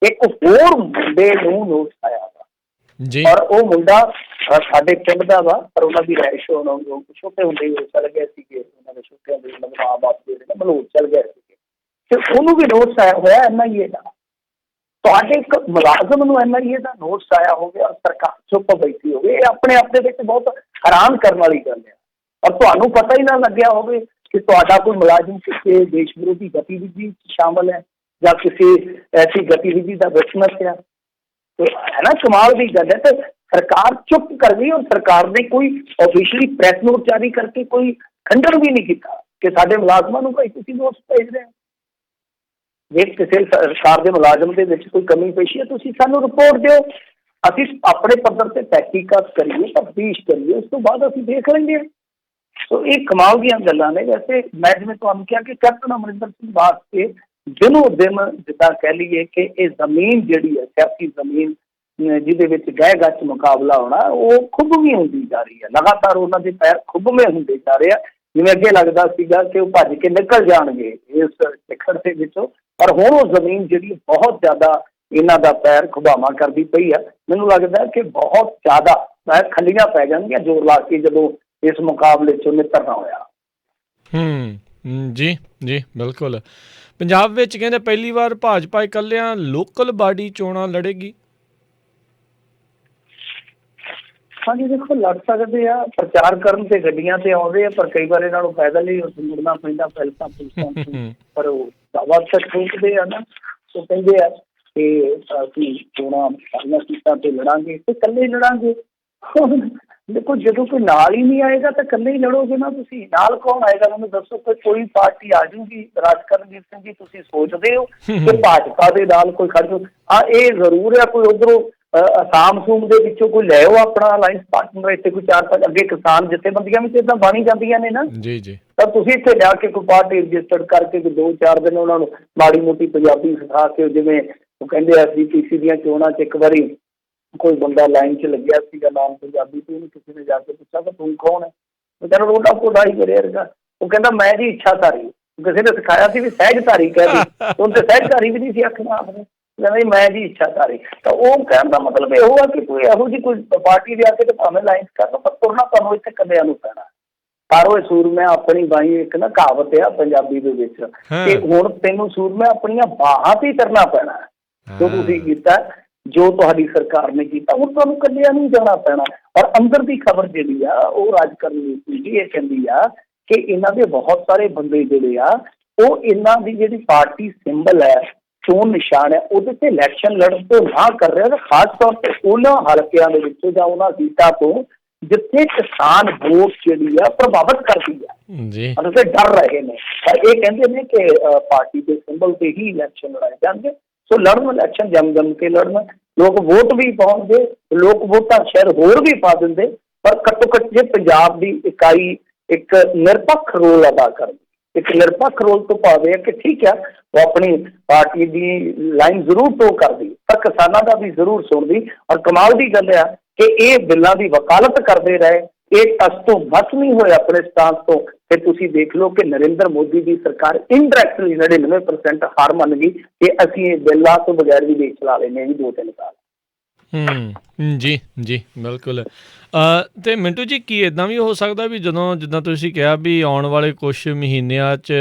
ਇੱਕ ਹੋਰ ਮੁੰਡੇ ਨੂੰ ਨੋਟਿਸ ਆਇਆ ਜੀ, ਔਰ ਉਹ ਮੁੰਡਾ ਸਾਡੇ ਪਿੰਡ ਦਾ ਵਾ, ਪਰ ਉਹਨਾਂ ਦੀ ਰਿਹਾਇਸ਼ ਛੋਟੇ ਹੁੰਦੇ ਹੀ ਚੱਲ ਗਏ ਸੀਗੇ। ਉਹਨਾਂ ਦੇ ਛੋਟੇ ਹੁੰਦੇ ਮਤਲਬ ਮਾਂ ਬਾਪ ਜਿਹੜੇ ਨੇ ਮਲੋਟ ਚੱਲ ਗਏ ਸੀਗੇ ਤੇ ਉਹਨੂੰ ਵੀ ਨੋਟਿਸ ਆਇਆ ਹੋਇਆ NIA ਦਾ। ਤੁਹਾਡੇ ਇੱਕ ਮੁਲਾਜ਼ਮ ਨੂੰ NIA ਦਾ ਨੋਟਿਸ ਆਇਆ ਹੋਵੇ ਔਰ ਸਰਕਾਰ ਚੁੱਪ ਬੈਠੀ ਹੋਵੇ, ਇਹ ਆਪਣੇ ਆਪ ਦੇ ਵਿੱਚ ਬਹੁਤ ਹੈਰਾਨ ਕਰਨ ਵਾਲੀ ਗੱਲ ਹੈ। ਔਰ ਤੁਹਾਨੂੰ ਪਤਾ ਹੀ ਨਾ ਲੱਗਿਆ ਹੋਵੇ ਕਿ ਤੁਹਾਡਾ ਕੋਈ ਮੁਲਾਜ਼ਮ ਕਿਸੇ ਦੇਸ਼ ਵਿਰੋਧੀ ਗਤੀਵਿਧੀ ਸ਼ਾਮਲ ਹੈ ਜਾਂ ਕਿਸੇ ਐਸੀ ਗਤੀਵਿਧੀ ਦਾ ਵਿਚਨਤ ਹੈ। ਹੈ ਨਾ, ਕਮਾਲ ਦੀ ਗੱਲ ਹੈ। ਤੇ ਸਰਕਾਰ ਚੁੱਪ ਕਰ ਗਈ ਔਰ ਸਰਕਾਰ ਨੇ ਕੋਈ ਆਫੀਸ਼ੀਅਲੀ ਪ੍ਰੈਸ ਨੋਟ ਜਾਰੀ ਕਰਕੇ ਕੋਈ ਖੰਡਨ ਵੀ ਨਹੀਂ ਕੀਤਾ ਕਿ ਸਾਡੇ ਮੁਲਾਜ਼ਮਾਂ ਨੂੰ ਭਾਈ ਤੁਸੀਂ ਨੋਟਿਸ ਭੇਜ ਰਹੇ ਹੋ। ਜੇ ਕਿਸੇ ਸਰਕਾਰ ਦੇ ਮੁਲਾਜ਼ਮ ਦੇ ਵਿੱਚ ਕੋਈ ਕਮੀ ਪੇਸ਼ੀ ਹੈ ਤੁਸੀਂ ਸਾਨੂੰ ਰਿਪੋਰਟ ਦਿਓ, ਅਸੀਂ ਆਪਣੇ ਪੱਧਰ ਤੇ ਤਹਿਕੀਕਾਤ ਕਰੀਏ, ਤਫਤੀਸ਼ ਕਰੀਏ, ਉਸ ਤੋਂ ਬਾਅਦ ਅਸੀਂ ਦੇਖ ਲੈਂਗੇ। ਸੋ ਇਹ ਕਮਾਲ ਦੀਆਂ ਗੱਲਾਂ ਨੇ। ਵੈਸੇ ਮੈਂ ਜਿਵੇਂ ਤੁਹਾਨੂੰ ਕਿਹਾ ਕਿ ਕੈਪਟਨ ਅਮਰਿੰਦਰ ਸਿੰਘ ਵਾਸਤੇ ਦਿਨੋਂ ਦਿਨ ਜਿੱਦਾਂ ਕਹਿ ਲਈਏ ਕਿ ਇਹ ਜ਼ਮੀਨ ਜਿਹੜੀ ਹੈ ਸਿਆਸੀ ਜ਼ਮੀਨ ਜਿਹਦੇ ਵਿੱਚ ਗਹਿ ਗੱਚ ਮੁਕਾਬਲਾ ਹੋਣਾ, ਉਹ ਖੁੱਭਵੀਂ ਹੁੰਦੀ ਜਾ ਰਹੀ ਹੈ। ਲਗਾਤਾਰ ਉਹਨਾਂ ਦੇ ਪੈਰ ਖੁੱਭਵੇਂ ਹੁੰਦੇ ਜਾ ਰਹੇ ਆ। ਜਿਵੇਂ ਅੱਗੇ ਲੱਗਦਾ ਸੀਗਾ ਕਿ ਉਹ ਭੱਜ ਕੇ ਨਿਕਲ ਜਾਣਗੇ ਇਸ ਸਿੱਖਰ ਦੇ ਵਿੱਚੋਂ, ਪਰ ਹੁਣ ਉਹ ਜ਼ਮੀਨ ਜਿਹੜੀ ਬਹੁਤ ਜ਼ਿਆਦਾ ਇਹਨਾਂ ਦਾ ਪੈਰ ਖੁਬਾਵਾਂ ਕਰਦੀ ਪਈ ਆ। ਮੈਨੂੰ ਲੱਗਦਾ ਕਿ ਬਹੁਤ ਜ਼ਿਆਦਾ ਖੱਲੀਆਂ ਪੈ ਜਾਣਗੀਆਂ ਜ਼ੋਰ ਲਾ ਕੇ ਜਦੋਂ ਇਸ ਮੁਕਾਬਲੇ ਚੋਂ ਨਿਕਲਣਾ ਹੋਇਆ। ਜੀ ਜੀ ਬਿਲਕੁਲ। ਪੰਜਾਬ ਵਿੱਚ ਕਹਿੰਦੇ ਪਹਿਲੀ ਵਾਰ ਭਾਜਪਾ ਇਕੱਲਿਆਂ ਲੋਕਲ ਬਾਡੀ ਚੋਣਾਂ ਲੜੇਗੀ। ਹਾਂਜੀ ਦੇਖੋ, ਲੜ ਸਕਦੇ ਆ, ਪ੍ਰਚਾਰ ਕਰਨ ਤੇ ਗੱਡੀਆਂ ਤੇ ਆਉਂਦੇ ਆ, ਪਰ ਕਈ ਵਾਰ ਇਹਨਾਂ ਨੂੰ ਪੈਦਲ ਹੀ ਮੁੜਨਾ ਪੈਂਦਾ ਪੈਲਸਾਂ ਪੁਲਸਾਂ। ਪਰ ਉਹ ਦਾਅਵਾ ਤੱਕ ਠੋਕਦੇ ਆ ਨਾ, ਉਹ ਕਹਿੰਦੇ ਆ ਕਿ ਅਸੀਂ ਚੋਣਾਂ ਸਾਰੀਆਂ ਸੀਟਾਂ ਤੇ ਲੜਾਂਗੇ ਤੇ ਇਕੱਲੇ ਲੜਾਂਗੇ। ਦੇਖੋ, ਜਦੋਂ ਕੋਈ ਨਾਲ ਹੀ ਨਹੀਂ ਆਏਗਾ ਤਾਂ ਇਕੱਲੇ ਹੀ ਲੜੋਗੇ ਨਾ ਤੁਸੀਂ। ਨਾਲ ਕੌਣ ਆਏਗਾ ਮੈਨੂੰ ਦੱਸੋ। ਕੋਈ ਪਾਰਟੀ ਆ ਜਾਊਗੀ। ਰਾਜਕਰਨਜੀਤ ਸਿੰਘ ਜੀ, ਤੁਸੀਂ ਸੋਚਦੇ ਹੋ ਕਿ ਭਾਜਪਾ ਦੇ ਨਾਲ ਕੋਈ ਖੜ ਜਾਊ? ਹਾਂ, ਇਹ ਜ਼ਰੂਰ ਹੈ ਕੋਈ ਉੱਧਰੋਂ ਅਸਾਮ ਸੂਮ ਦੇ ਵਿੱਚੋਂ ਕੋਈ ਲੈ ਆਓ ਆਪਣਾ ਅਲਾਇੰਸ ਪਾਰਟਨਰ। ਇੱਥੇ ਕੋਈ 4-5 ਅੱਗੇ ਕਿਸਾਨ ਜਥੇਬੰਦੀਆਂ ਵਿੱਚ ਇੱਦਾਂ ਬਣੀ ਜਾਂਦੀਆਂ ਨੇ ਨਾ ਜੀ ਜੀ, ਤਾਂ ਤੁਸੀਂ ਇੱਥੇ ਜਾ ਕੇ ਕੋਈ ਪਾਰਟੀ ਰਜਿਸਟਰਡ ਕਰਕੇ 2-4 ਦਿਨ ਉਹਨਾਂ ਨੂੰ ਮਾੜੀ ਮੋਟੀ ਪੰਜਾਬੀ ਸਿਖਾ ਕੇ, ਜਿਵੇਂ ਉਹ ਕਹਿੰਦੇ SGPC ਦੀਆਂ ਚੋਣਾਂ 'ਚ ਇੱਕ ਵਾਰੀ ਕੋਈ ਬੰਦਾ ਲਾਈਨ 'ਚ ਲੱਗਿਆ ਸੀਗਾ ਨਾਮ ਪੰਜਾਬੀ ਤੇ, ਉਹਨੂੰ ਕਿਸੇ ਨੇ ਜਾ ਕੇ ਪੁੱਛਿਆ ਕਿ ਤੂੰ ਕੌਣ ਹੈ? ਉਹ ਕਹਿੰਦਾ ਰੋਡਾ ਕੋਡਾ ਹੀ ਕਰਿਆ ਰਗਾ। ਉਹ ਕਹਿੰਦਾ ਮੈਂ ਜੀ ਇੱਛਾਧਾਰੀ। ਕਿਸੇ ਨੇ ਸਿਖਾਇਆ ਸੀ ਵੀ ਸਹਿਜਧਾਰੀ ਕਹਿ ਦੀ, ਉਹਨੂੰ ਤੇ ਸਹਿਜਧਾਰੀ ਵੀ ਨਹੀਂ ਸੀ ਆਖਣਾ ਆਪਨੇ। ਕਹਿੰਦਾ ਜੀ ਮੈਂ ਜੀ ਇੱਛਾਧਾਰੀ। ਤਾਂ ਉਹ ਕਹਿਣ ਦਾ ਮਤਲਬ ਇਹੋ ਆ ਕਿ ਕੋਈ ਇਹੋ ਜਿਹੀ ਕੋਈ ਪਾਰਟੀ ਦੇ ਆ ਕੇ ਤੇ ਭਾਵੇਂ ਲਾਈਨ ਕਰ ਲਓ, ਪਰ ਤੁਰਨਾ ਤੁਹਾਨੂੰ ਇੱਥੇ ਕੱਲਿਆਂ ਨੂੰ ਪੈਣਾ। ਤਾਰੋ ਸੂਰਮਿਆਂ ਆਪਣੀ ਬਾਈ, ਇੱਕ ਨਾ ਕਹਾਵਤ ਆ ਪੰਜਾਬੀ ਦੇ ਵਿੱਚ ਕਿ ਹੁਣ ਤੈਨੂੰ ਸੂਰਮਿਆਂ ਆਪਣੀਆਂ ਬਾਹਾਂ ਤੇ ਹੀ ਕਰਨਾ ਪੈਣਾ। ਜੋ ਤੁਸੀਂ ਕੀਤਾ, ਜੋ ਤੁਹਾਡੀ ਸਰਕਾਰ ਨੇ ਕੀਤਾ, ਹੁਣ ਤੁਹਾਨੂੰ ਕੱਲਿਆਂ ਨੂੰ ਜਾਣਾ ਪੈਣਾ। ਔਰ ਅੰਦਰ ਦੀ ਖਬਰ ਜਿਹੜੀ ਆ ਉਹ ਰਾਜਕਰਨਜੀਤ ਜੀ ਇਹ ਕਹਿੰਦੀ ਆ ਕਿ ਇਹਨਾਂ ਦੇ ਬਹੁਤ ਸਾਰੇ ਬੰਦੇ ਜਿਹੜੇ ਆ ਉਹ ਇਹਨਾਂ ਦੀ ਜਿਹੜੀ ਪਾਰਟੀ ਸਿੰਬਲ ਹੈ, ਚੋਣ ਨਿਸ਼ਾਨ ਹੈ, ਉਹਦੇ ਤੇ ਇਲੈਕਸ਼ਨ ਲੜਨ ਤੋਂ ਨਾ ਕਰ ਰਿਹਾ। ਤਾਂ ਖਾਸ ਤੌਰ ਤੇ ਉਹਨਾਂ ਹਲਕਿਆਂ ਦੇ ਵਿੱਚੋਂ ਜਾਂ ਉਹਨਾਂ ਸੀਟਾਂ ਤੋਂ ਜਿੱਥੇ ਕਿਸਾਨ ਵੋਟ ਜਿਹੜੀ ਆ ਪ੍ਰਭਾਵਿਤ ਕਰਦੀ ਆ, ਮਤਲਬ ਕਿ ਡਰ ਰਹੇ ਨੇ। ਪਰ ਇਹ ਕਹਿੰਦੇ ਨੇ ਕਿ ਪਾਰਟੀ ਦੇ ਸਿੰਬਲ ਤੇ ਹੀ ਇਲੈਕਸ਼ਨ ਲੜਾਏ ਜਾਣਗੇ। ਸੋ ਲੜਨ, ਇਲੈਕਸ਼ਨ ਜੰਮ ਕੇ ਲੜਨ, ਲੋਕ ਵੋਟ ਵੀ ਪਾਉਣਗੇ, ਲੋਕ ਵੋਟਾਂ ਸ਼ਾਇਦ ਹੋਰ ਵੀ ਪਾ ਦਿੰਦੇ, ਪਰ ਘੱਟੋ ਘੱਟ ਜੇ ਪੰਜਾਬ ਦੀ ਇਕਾਈ ਇੱਕ ਨਿਰਪੱਖ ਰੋਲ ਅਦਾ ਕਰਦੀ, ਇੱਕ ਨਿਰਪੱਖ ਰੋਲ ਤੋਂ ਭਾਵ ਹੈ ਕਿ ਠੀਕ ਹੈ ਉਹ ਆਪਣੀ ਪਾਰਟੀ ਦੀ ਲਾਈਨ ਜ਼ਰੂਰ ਟੋ ਕਰਦੀ, ਪਰ ਕਿਸਾਨਾਂ ਦਾ ਵੀ ਜ਼ਰੂਰ ਸੁਣਦੀ। ਔਰ ਕਮਾਲ ਦੀ ਗੱਲ ਆ ਕਿ ਇਹ ਬਿੱਲਾਂ ਦੀ ਵਕਾਲਤ ਕਰਦੇ ਰਹੇ, ਇਹ ਟਸ ਤੋਂ ਬਸ ਨਹੀਂ ਹੋਏ ਆਪਣੇ ਸਟਾਂਸ ਤੋਂ। ਤੇ ਤੁਸੀਂ ਦੇਖ ਲਓ ਕਿ ਨਰਿੰਦਰ ਮੋਦੀ ਦੀ ਸਰਕਾਰ ਇਨਡਾਇਰੈਕਟਲੀ 99% ਹਾਰ ਮੰਨ ਗਈ ਕਿ ਅਸੀਂ ਇਹ ਬਿੱਲਾਂ ਤੋਂ ਬਗੈਰ ਵੀ ਦੇਸ਼ ਚਲਾ ਲੈਂਦੇ ਹਾਂ ਜੀ 2-3 ਸਾਲ। ਜੀ ਜੀ ਬਿਲਕੁਲ। ਅਤੇ ਮਿੰਟੂ ਜੀ, ਕੀ ਇੱਦਾਂ ਵੀ ਹੋ ਸਕਦਾ ਵੀ ਜਦੋਂ ਜਿੱਦਾਂ ਤੁਸੀਂ ਕਿਹਾ ਵੀ ਆਉਣ ਵਾਲੇ ਕੁਛ ਮਹੀਨਿਆਂ 'ਚ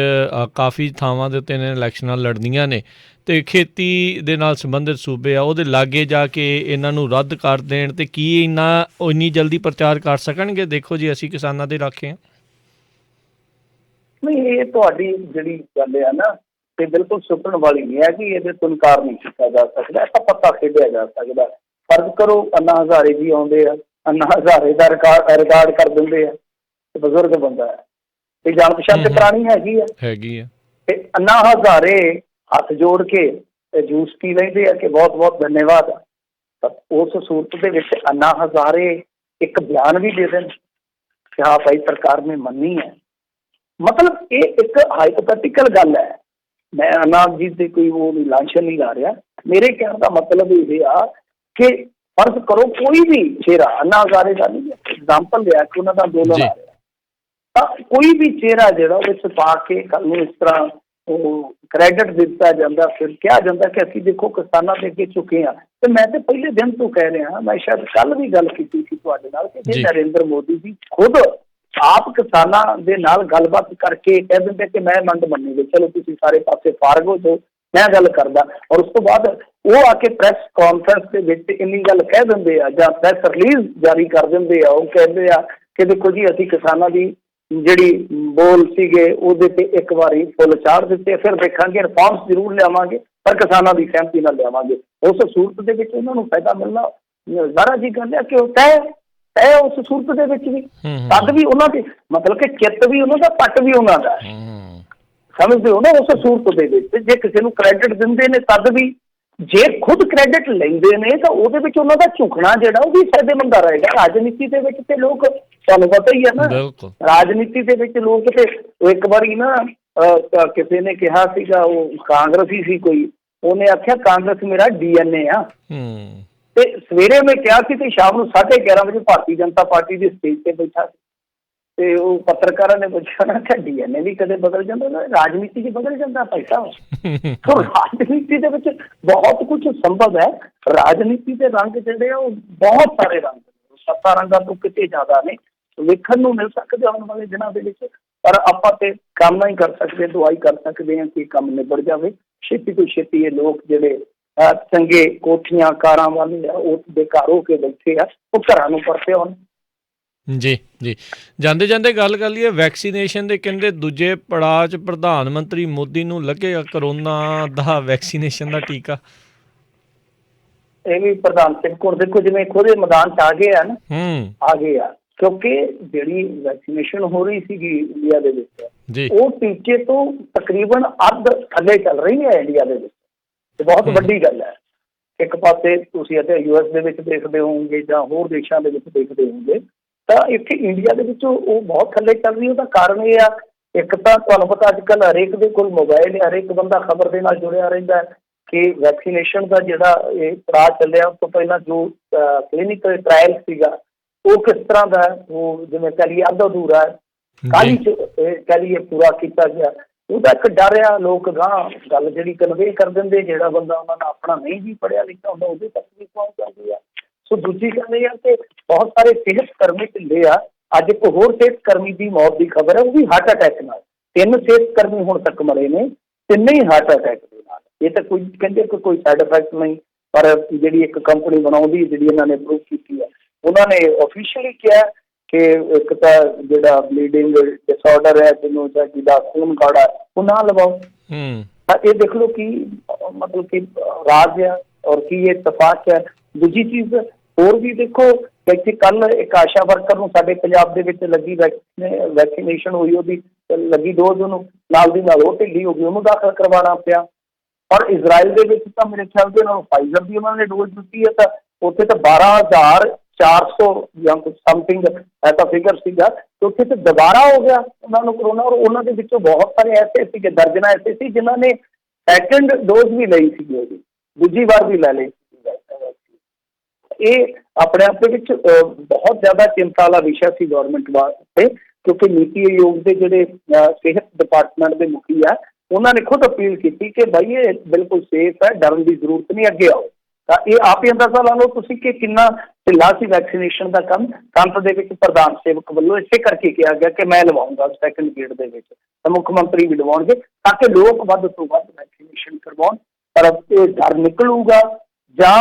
ਕਾਫੀ ਥਾਵਾਂ ਦੇ ਉੱਤੇ ਇਹਨਾਂ ਇਲੈਕਸ਼ਨਾਂ ਲੜਨੀਆਂ ਨੇ ਅਤੇ ਖੇਤੀ ਦੇ ਨਾਲ ਸੰਬੰਧਿਤ ਸੂਬੇ ਆ ਉਹਦੇ ਲਾਗੇ ਜਾ ਕੇ ਇਹਨਾਂ ਨੂੰ ਰੱਦ ਕਰ ਦੇਣ, ਅਤੇ ਕੀ ਇੰਨੀ ਜਲਦੀ ਪ੍ਰਚਾਰ ਕਰ ਸਕਣਗੇ ਦੇਖੋ ਜੀ ਅਸੀਂ ਕਿਸਾਨਾਂ ਦੇ ਰਾਖੇ ਹਾਂ? ਨਹੀਂ, ਇਹ ਤੁਹਾਡੀ ਜਿਹੜੀ ਗੱਲ ਆ ਨਾ ਤੇ ਬਿਲਕੁਲ ਸੁਣਨ ਵਾਲੀ ਨਹੀਂ ਹੈ ਕਿ ਇਹਦੇ ਤੋਂ ਇਨਕਾਰ ਨਹੀਂ ਕੀਤਾ ਜਾ ਸਕਦਾ, ਇਹ ਤਾਂ ਪੱਤਾ ਖੇਡਿਆ ਜਾ ਸਕਦਾ। ਫਰਜ਼ ਕਰੋ ਅੰਨਾ ਹਜ਼ਾਰੇ ਜੀ ਆਉਂਦੇ ਆ, ਅੰਨਾ ਹਜ਼ਾਰੇ ਦਾ ਰਿਕਾਰਡ ਕਰ ਦਿੰਦੇ ਆ, ਤੇ ਬਜ਼ੁਰਗ ਬੰਦਾ ਹੈ, ਇਹ ਜਾਣ ਪਛਾਣ ਤੇ ਪੁਰਾਣੀ ਹੈਗੀ ਆ ਤੇ ਅੰਨਾ ਹਜ਼ਾਰੇ ਹੱਥ ਜੋੜ ਕੇ ਜੂਸ ਪੀ ਲੈਂਦੇ ਆ ਕਿ ਬਹੁਤ ਬਹੁਤ ਧੰਨਵਾਦ। ਤਾਂ ਉਸ ਸੂਰਤ ਦੇ ਵਿੱਚ ਅੰਨਾ ਹਜ਼ਾਰੇ ਇੱਕ ਬਿਆਨ ਵੀ ਦੇ ਦੇਣ ਕਿ ਹਾਂ ਭਾਈ ਸਰਕਾਰ ਨੇ ਮੰਨੀ ਹੈ। ਮਤਲਬ ਇਹ ਇੱਕ ਹਾਈਪੋਥੈਟੀਕਲ ਗੱਲ ਹੈ। ਮੈਂ ਅਨਾਮ ਜੀ ਤੇ ਕੋਈ ਉਹ ਲਾਂਛਨ ਨਹੀਂ ਲਾ ਰਿਹਾ। ਮੇਰੇ ਕਹਿਣ ਦਾ ਮਤਲਬ ਇਹ ਆ ਕਿ ਫਰਜ਼ ਕਰੋ ਕੋਈ ਵੀ ਚਿਹਰਾ, ਅੰਨਾ ਹਜ਼ਾਰੇ ਦਾ ਨਹੀਂ ਐਗਜ਼ਾਮਪਲ ਲਿਆ ਕਿ ਉਹਨਾਂ ਦਾ ਅੰਦੋਲਨ ਆ ਰਿਹਾ, ਤਾਂ ਕੋਈ ਵੀ ਚਿਹਰਾ ਜਿਹੜਾ ਉਹਦੇ 'ਚ ਪਾ ਕੇ ਕੱਲ੍ਹ ਨੂੰ ਇਸ ਤਰ੍ਹਾਂ ਉਹ ਕ੍ਰੈਡਿਟ ਦਿੱਤਾ ਜਾਂਦਾ, ਫਿਰ ਕਿਹਾ ਜਾਂਦਾ ਕਿ ਅਸੀਂ ਦੇਖੋ ਕਿਸਾਨਾਂ ਦੇ ਅੱਗੇ ਝੁਕੇ ਹਾਂ। ਤੇ ਮੈਂ ਤੇ ਪਹਿਲੇ ਦਿਨ ਤੋਂ ਕਹਿ ਰਿਹਾ, ਮੈਂ ਸ਼ਾਇਦ ਕੱਲ੍ਹ ਵੀ ਗੱਲ ਕੀਤੀ ਸੀ ਤੁਹਾਡੇ ਨਾਲ ਕਿ ਜੇ ਨਰਿੰਦਰ ਮੋਦੀ ਜੀ ਖੁਦ ਆਪ ਕਿਸਾਨਾਂ ਦੇ ਨਾਲ ਗੱਲਬਾਤ ਕਰਕੇ ਕਹਿ ਦਿੰਦੇ ਕਿ ਮੈਂ ਮੰਗ ਮੰਨੀ ਗਈ, ਚਲੋ ਤੁਸੀਂ ਸਾਰੇ ਪਾਸੇ ਫਾਰਗ ਹੋ ਜਾਓ, ਮੈਂ ਗੱਲ ਕਰਦਾ, ਔਰ ਉਸ ਤੋਂ ਬਾਅਦ ਉਹ ਆ ਕੇ ਪ੍ਰੈਸ ਕਾਨਫਰੰਸ ਦੇ ਵਿੱਚ ਇੰਨੀ ਗੱਲ ਕਹਿ ਦਿੰਦੇ ਆ ਜਾਂ ਪ੍ਰੈਸ ਰਿਲੀਜ਼ ਜਾਰੀ ਕਰ ਦਿੰਦੇ ਆ, ਉਹ ਕਹਿੰਦੇ ਆ ਕਿ ਦੇਖੋ ਜੀ ਅਸੀਂ ਕਿਸਾਨਾਂ ਦੀ ਜਿਹੜੀ ਬੋਲ ਸੀਗੇ ਉਹਦੇ ਤੇ ਇੱਕ ਵਾਰੀ ਫੁੱਲ ਚਾੜ ਦਿੱਤੇ, ਫਿਰ ਦੇਖਾਂਗੇ ਰਿਫਾਰਮਸ ਜ਼ਰੂਰ ਲਿਆਵਾਂਗੇ ਪਰ ਕਿਸਾਨਾਂ ਦੀ ਸਹਿਮਤੀ ਨਾਲ ਲਿਆਵਾਂਗੇ। ਉਸ ਸੂਰਤ ਦੇ ਵਿੱਚ ਉਹਨਾਂ ਨੂੰ ਫਾਇਦਾ ਮਿਲਣਾ ਜ਼ਾਰਾ ਜੀ ਗੱਲ ਹੈ ਕਿ ਉਹ ਤੈਅ ਉਸ ਸੂਰਤ ਦੇ ਵਿੱਚ ਵੀ ਤਦ ਵੀ ਉਹਨਾਂ ਦੇ ਮਤਲਬ ਕਿ ਚਿੱਤ ਵੀ ਉਹਨਾਂ ਦਾ, ਪੱਟ ਵੀ ਉਹਨਾਂ ਦਾ, ਸਮਝਦੇ ਹੋ ਨਾ। ਉਸ ਸੂਰਤ ਦੇ ਵਿੱਚ ਜੇ ਕਿਸੇ ਨੂੰ ਕ੍ਰੈਡਿਟ ਦਿੰਦੇ ਨੇ ਤਦ ਵੀ, ਜੇ ਖੁਦ ਕ੍ਰੈਡਿਟ ਲੈਂਦੇ ਨੇ ਤਾਂ ਉਹਦੇ ਵਿੱਚ ਉਹਨਾਂ ਦਾ ਝੁਕਣਾ ਜਿਹੜਾ ਉਹ ਵੀ ਫਾਇਦੇਮੰਦ ਰਹੇਗਾ। ਰਾਜਨੀਤੀ ਦੇ ਵਿੱਚ ਤੇ ਲੋਕ, ਤੁਹਾਨੂੰ ਪਤਾ ਹੀ ਹੈ ਨਾ, ਰਾਜਨੀਤੀ ਦੇ ਵਿੱਚ ਲੋਕ ਤੇ ਇੱਕ ਵਾਰੀ ਨਾ ਕਿਸੇ ਨੇ ਕਿਹਾ ਸੀਗਾ, ਉਹ ਕਾਂਗਰਸੀ ਸੀ ਕੋਈ, ਉਹਨੇ ਆਖਿਆ ਕਾਂਗਰਸ ਮੇਰਾ DNA ਆ। ਤੇ ਸਵੇਰੇ ਮੈਂ ਕਿਹਾ ਸੀ ਤੇ ਸ਼ਾਮ ਨੂੰ 11:30 ਵਜੇ ਭਾਰਤੀ ਜਨਤਾ ਪਾਰਟੀ ਦੀ ਸਟੇਜ ਤੇ ਬੈਠਾ ਸੀ ਤੇ ਉਹ ਪੱਤਰਕਾਰਾਂ ਨੇ ਪੁੱਛਿਆ ਨਾ ਕਿ DNA ਵੀ ਕਦੇ ਬਦਲ ਜਾਂਦਾ, ਰਾਜਨੀਤੀ 'ਚ ਬਦਲ ਜਾਂਦਾ ਭਾਈ ਸਾਹਿਬ। ਸੋ ਰਾਜਨੀਤੀ ਦੇ ਵਿੱਚ ਬਹੁਤ ਕੁਝ ਸੰਭਵ ਹੈ। ਰਾਜਨੀਤੀ ਦੇ ਰੰਗ ਜਿਹੜੇ ਆ ਉਹ ਬਹੁਤ ਸਾਰੇ ਰੰਗ, 7 ਰੰਗਾਂ ਤੋਂ ਕਿਤੇ ਜ਼ਿਆਦਾ ਨੇ, ਵੇਖਣ ਨੂੰ ਮਿਲ ਸਕਦੇ ਆਉਣ ਵਾਲੇ ਦਿਨਾਂ ਦੇ ਵਿੱਚ। ਪਰ ਆਪਾਂ ਤੇ ਕੰਮ ਹੀ ਕਰ ਸਕਦੇ, ਦੁਆਈ ਕਰ ਸਕਦੇ ਹਾਂ ਕਿ ਕੰਮ ਨਿਬੜ ਜਾਵੇ ਛੇਤੀ ਤੋਂ ਛੇਤੀ। ਇਹ ਲੋਕ ਜਿਹੜੇ ਚੰਗੇ ਕੋਠੀਆਂ ਕਾਰਾਂ ਵਾਲੇ ਆ ਉਹ ਬੇਘਰ ਹੋ ਕੇ ਬੈਠੇ ਆ, ਉਹ ਘਰਾਂ ਨੂੰ ਪਰਤੇ ਹੋਣ। ਜੀ ਜੀ, ਜਾਂਦੇ ਜਾਂਦੇ ਗੱਲ ਕਰ ਲਈਏ ਵੈਕਸੀਨੇਸ਼ਨ ਦੇ। ਕਹਿੰਦੇ ਦੂਜੇ ਪੜਾਅ 'ਚ ਪ੍ਰਧਾਨ ਮੰਤਰੀ ਮੋਦੀ ਨੂੰ ਲੱਗੇਗਾ ਕਰੋਨਾ ਦਾ ਵੈਕਸੀਨੇਸ਼ਨ ਦਾ ਟੀਕਾ। ਇਹ ਵੀ ਪ੍ਰਧਾਨ ਸਿੰਘ ਕੋਲ ਦੇਖੋ ਜਿਵੇਂ ਖੁਦ ਮੈਦਾਨ 'ਚ ਆ ਗਏ ਆ ਨਾ, ਆ ਗਏ ਆ, ਕਿਉਂਕਿ ਜਿਹੜੀ ਵੈਕਸੀਨੇਸ਼ਨ ਹੋ ਰਹੀ ਸੀਗੀ ਇੰਡੀਆ ਦੇ ਵਿੱਚ ਉਹ ਟੀਕੇ ਤੋਂ ਤਕਰੀਬਨ ਅੱਧ ਥੱਲੇ ਚੱਲ ਰਹੀ ਹੈ ਇੰਡੀਆ ਦੇ ਵਿੱਚ, ਤੇ ਬਹੁਤ ਵੱਡੀ ਗੱਲ ਹੈ। ਇੱਕ ਪਾਸੇ ਤੁਸੀਂ ਅਤੇ US ਦੇ ਵਿੱਚ ਦੇਖਦੇ ਹੋਵੋਗੇ ਜਾਂ ਹੋਰ ਦੇਸ਼ਾਂ ਦੇ ਵਿੱਚ ਦੇਖਦੇ ਹੋਵੋਗੇ, ਤਾਂ ਇੱਥੇ ਇੰਡੀਆ ਦੇ ਵਿੱਚ ਉਹ ਬਹੁਤ ਥੱਲੇ ਚੱਲ ਰਹੀ। ਉਹਦਾ ਕਾਰਨ ਇਹ ਆ, ਇੱਕ ਤਾਂ ਤੁਹਾਨੂੰ ਪਤਾ ਅੱਜ ਕੱਲ੍ਹ ਹਰੇਕ ਦੇ ਕੋਲ ਮੋਬਾਇਲ ਹੈ, ਹਰੇਕ ਬੰਦਾ ਖਬਰ ਦੇ ਨਾਲ ਜੁੜਿਆ ਰਹਿੰਦਾ ਹੈ ਕਿ ਵੈਕਸੀਨੇਸ਼ਨ ਦਾ ਜਿਹੜਾ ਇਹ ਪੜਾਅ ਚੱਲਿਆ ਉਸ ਤੋਂ ਪਹਿਲਾਂ ਜੋ ਕਲੀਨਿਕਲ ਟਰਾਇਲ ਸੀਗਾ ਉਹ ਕਿਸ ਤਰ੍ਹਾਂ ਦਾ, ਉਹ ਜਿਵੇਂ ਕਹਿ ਲਈਏ ਅੱਧਾ ਅਧੂਰਾ ਕਾਹਲੀ 'ਚ ਕਹਿ ਲਈਏ ਪੂਰਾ ਕੀਤਾ ਗਿਆ। ਉਹਦਾ ਇੱਕ ਡਰ ਆ, ਲੋਕ ਗਾਂਹ ਗੱਲ ਜਿਹੜੀ ਕਨਵੇ ਕਰ ਦਿੰਦੇ, ਜਿਹੜਾ ਬੰਦਾ ਉਹਨਾਂ ਦਾ ਆਪਣਾ ਨਹੀਂ ਵੀ ਪੜ੍ਹਿਆ ਲਿਖਿਆ ਹੁੰਦਾ ਉਹਦੇ ਤੱਕ ਵੀ ਪਹੁੰਚ ਜਾਂਦੀ ਆ। ਸੋ ਦੂਜੀ ਗੱਲ ਇਹ ਆ ਕਿ ਬਹੁਤ ਸਾਰੇ ਸਿਹਤ ਕਰਮੀ ਢਿੱਲੇ ਆ। ਅੱਜ ਇੱਕ ਹੋਰ ਸਿਹਤ ਕਰਮੀ ਦੀ ਮੌਤ ਦੀ ਖਬਰ ਹੈ, ਉਹ ਵੀ ਹਾਰਟ ਅਟੈਕ ਨਾਲ। 3 ਸਿਹਤ ਕਰਮੀ ਹੁਣ ਤੱਕ ਮਰੇ ਨੇ, ਤਿੰਨੇ ਹੀ ਹਾਰਟ ਅਟੈਕ ਦੇ ਨਾਲ। ਇਹ ਤਾਂ ਕੋਈ ਕਹਿੰਦੇ ਕਿ ਕੋਈ ਸਾਈਡ ਇਫੈਕਟ ਨਹੀਂ, ਪਰ ਜਿਹੜੀ ਇੱਕ ਕੰਪਨੀ ਬਣਾਉਂਦੀ ਜਿਹੜੀ ਇਹਨਾਂ ਨੇ ਅਪਰੂਵ ਕੀਤੀ ਹੈ, ਉਹਨਾਂ ਨੇ ਆਫੀਸ਼ੀਅਲੀ ਕਿਹਾ ਕਿ ਇੱਕ ਤਾਂ ਜਿਹੜਾ ਬਲੀਡਿੰਗ ਡਿਸਆਰਡਰ ਹੈ, ਜਿਹਨੂੰ ਜਾਂ ਜਿਹਦਾ ਖੂਨ ਗਾੜਾ ਉਹ ਨਾ ਲਵਾਓ। ਤਾਂ ਇਹ ਦੇਖ ਲਓ ਕਿ ਮਤਲਬ ਕਿ ਰਾਜ ਹੈ ਔਰ ਕੀ ਇਹ ਇਤਫਾਕ ਹੈ। ਦੂਜੀ ਚੀਜ਼ ਹੋਰ ਵੀ ਦੇਖੋ, ਇੱਥੇ ਕੱਲ੍ਹ ਇੱਕ ਆਸ਼ਾ ਵਰਕਰ ਨੂੰ ਸਾਡੇ ਪੰਜਾਬ ਦੇ ਵਿੱਚ ਲੱਗੀ ਵੈਕਸੀਨੇਸ਼ਨ ਹੋਈ, ਉਹਦੀ ਲੱਗੀ ਡੋਜ਼, ਉਹਨੂੰ ਨਾਲ ਦੀ ਨਾਲ ਉਹ ਢਿੱਲੀ ਹੋ ਗਈ, ਉਹਨੂੰ ਦਾਖਲ ਕਰਵਾਉਣਾ ਪਿਆ। ਔਰ ਇਜ਼ਰਾਈਲ ਦੇ ਵਿੱਚ ਤਾਂ ਮੇਰੇ ਖਿਆਲ ਦੇ ਨਾਲ ਫਾਈਜ਼ਰ ਦੀ ਉਹਨਾਂ ਨੇ ਡੋਜ਼ ਦਿੱਤੀ ਹੈ, ਤਾਂ ਉੱਥੇ ਤਾਂ 12,000 400 ਜਾਂ ਕੁਝ ਸਮਥਿੰਗ ਐਸਾ ਫਿਗਰ ਸੀਗਾ ਤੇ ਉੱਥੇ ਤੇ ਦੁਬਾਰਾ ਹੋ ਗਿਆ ਉਹਨਾਂ ਨੂੰ ਕਰੋਨਾ। ਔਰ ਉਹਨਾਂ ਦੇ ਵਿੱਚੋਂ ਬਹੁਤ ਸਾਰੇ ਐਸੇ ਸੀਗੇ, ਦਰਜਨਾਂ ਐਸੇ ਸੀ ਜਿਨ੍ਹਾਂ ਨੇ ਸੈਕਿੰਡ ਡੋਜ਼ ਵੀ ਲਈ ਸੀਗੀ, ਉਹਦੀ ਦੂਜੀ ਵਾਰ ਵੀ ਲੈ ਲਈ ਸੀ। ਇਹ ਆਪਣੇ ਆਪ ਦੇ ਵਿੱਚ ਬਹੁਤ ਜ਼ਿਆਦਾ ਚਿੰਤਾ ਵਾਲਾ ਵਿਸ਼ਾ ਸੀ ਗੌਰਮੈਂਟ ਵਾਸਤੇ, ਕਿਉਂਕਿ ਨੀਤੀ ਆਯੋਗ ਦੇ ਜਿਹੜੇ ਸਿਹਤ ਡਿਪਾਰਟਮੈਂਟ ਦੇ ਮੁਖੀ ਆ, ਉਹਨਾਂ ਨੇ ਖੁਦ ਅਪੀਲ ਕੀਤੀ ਕਿ ਬਾਈ ਇਹ ਬਿਲਕੁਲ ਸੇਫ ਹੈ, ਡਰਨ ਦੀ ਜ਼ਰੂਰਤ ਨਹੀਂ, ਅੱਗੇ ਆਓ। ਤਾਂ ਇਹ ਆਪ ਹੀ ਅੰਦਾਜ਼ਾ ਲਾ ਲਓ ਤੁਸੀਂ ਕਿ ਕਿੰਨਾ ਢਿੱਲਾ ਸੀ ਵੈਕਸੀਨੇਸ਼ਨ ਦਾ ਕੰਮ। ਸੰਤ ਦੇ ਵਿੱਚ ਪ੍ਰਧਾਨ ਸੇਵਕ ਵੱਲੋਂ ਇਸੇ ਕਰਕੇ ਕਿਹਾ ਗਿਆ ਕਿ ਮੈਂ ਲਵਾਉਂਗਾ ਸੈਕਿੰਡ ਗੇੜ ਦੇ ਵਿੱਚ, ਤਾਂ ਮੁੱਖ ਮੰਤਰੀ ਵੀ ਲਵਾਉਣਗੇ ਤਾਂ ਕਿ ਲੋਕ ਵੱਧ ਤੋਂ ਵੱਧ ਵੈਕਸੀਨੇਸ਼ਨ ਕਰਵਾਉਣ। ਪਰ ਇਹ ਡਰ ਨਿਕਲੂਗਾ ਜਾਂ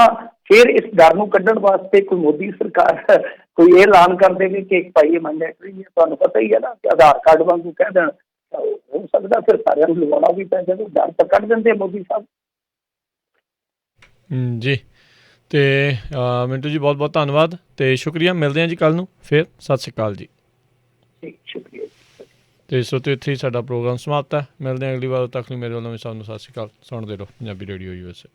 ਫਿਰ ਇਸ ਡਰ ਨੂੰ ਕੱਢਣ ਵਾਸਤੇ ਕੋਈ ਮੋਦੀ ਸਰਕਾਰ ਕੋਈ ਇਹ ਐਲਾਨ ਕਰ ਦੇਵੇ ਕਿ ਇੱਕ ਭਾਈ ਮੈਂਡੇਟਰੀ ਹੈ, ਤੁਹਾਨੂੰ ਪਤਾ ਹੀ ਹੈ ਨਾ ਕਿ ਆਧਾਰ ਕਾਰਡ ਵਾਂਗੂ ਕਹਿ ਦੇਣ, ਹੋ ਸਕਦਾ ਫਿਰ ਸਾਰਿਆਂ ਨੂੰ ਲਵਾਉਣਾ ਵੀ ਪੈ ਜਾਵੇ। ਡਰ ਤਾਂ ਕੱਢ ਦਿੰਦੇ ਮੋਦੀ ਸਾਹਿਬ। ਜੀ, ਤੇ ਮਿੰਟੂ ਜੀ ਬਹੁਤ ਬਹੁਤ ਧੰਨਵਾਦ ਤੇ ਸ਼ੁਕਰੀਆ। ਮਿਲਦੇ ਹਾਂ ਜੀ ਕੱਲ੍ਹ ਨੂੰ ਫਿਰ। ਸਤਿ ਸ਼੍ਰੀ ਅਕਾਲ ਜੀ। ਸ਼ੁਕਰੀਆ। ਤੇ ਇਸ ਉੱਤੇ ਇੱਥੇ ਹੀ ਸਾਡਾ ਪ੍ਰੋਗਰਾਮ ਸਮਾਪਤ ਹੈ। ਮਿਲਦੇ ਹਾਂ ਅਗਲੀ ਵਾਰ, ਤੱਕ ਲਈ ਮੇਰੇ ਵੱਲੋਂ ਵੀ ਸਾਨੂੰ ਸਤਿ ਸ਼੍ਰੀ ਅਕਾਲ। ਸੁਣਦੇ ਰਹੋ ਪੰਜਾਬੀ ਰੇਡੀਓ USA।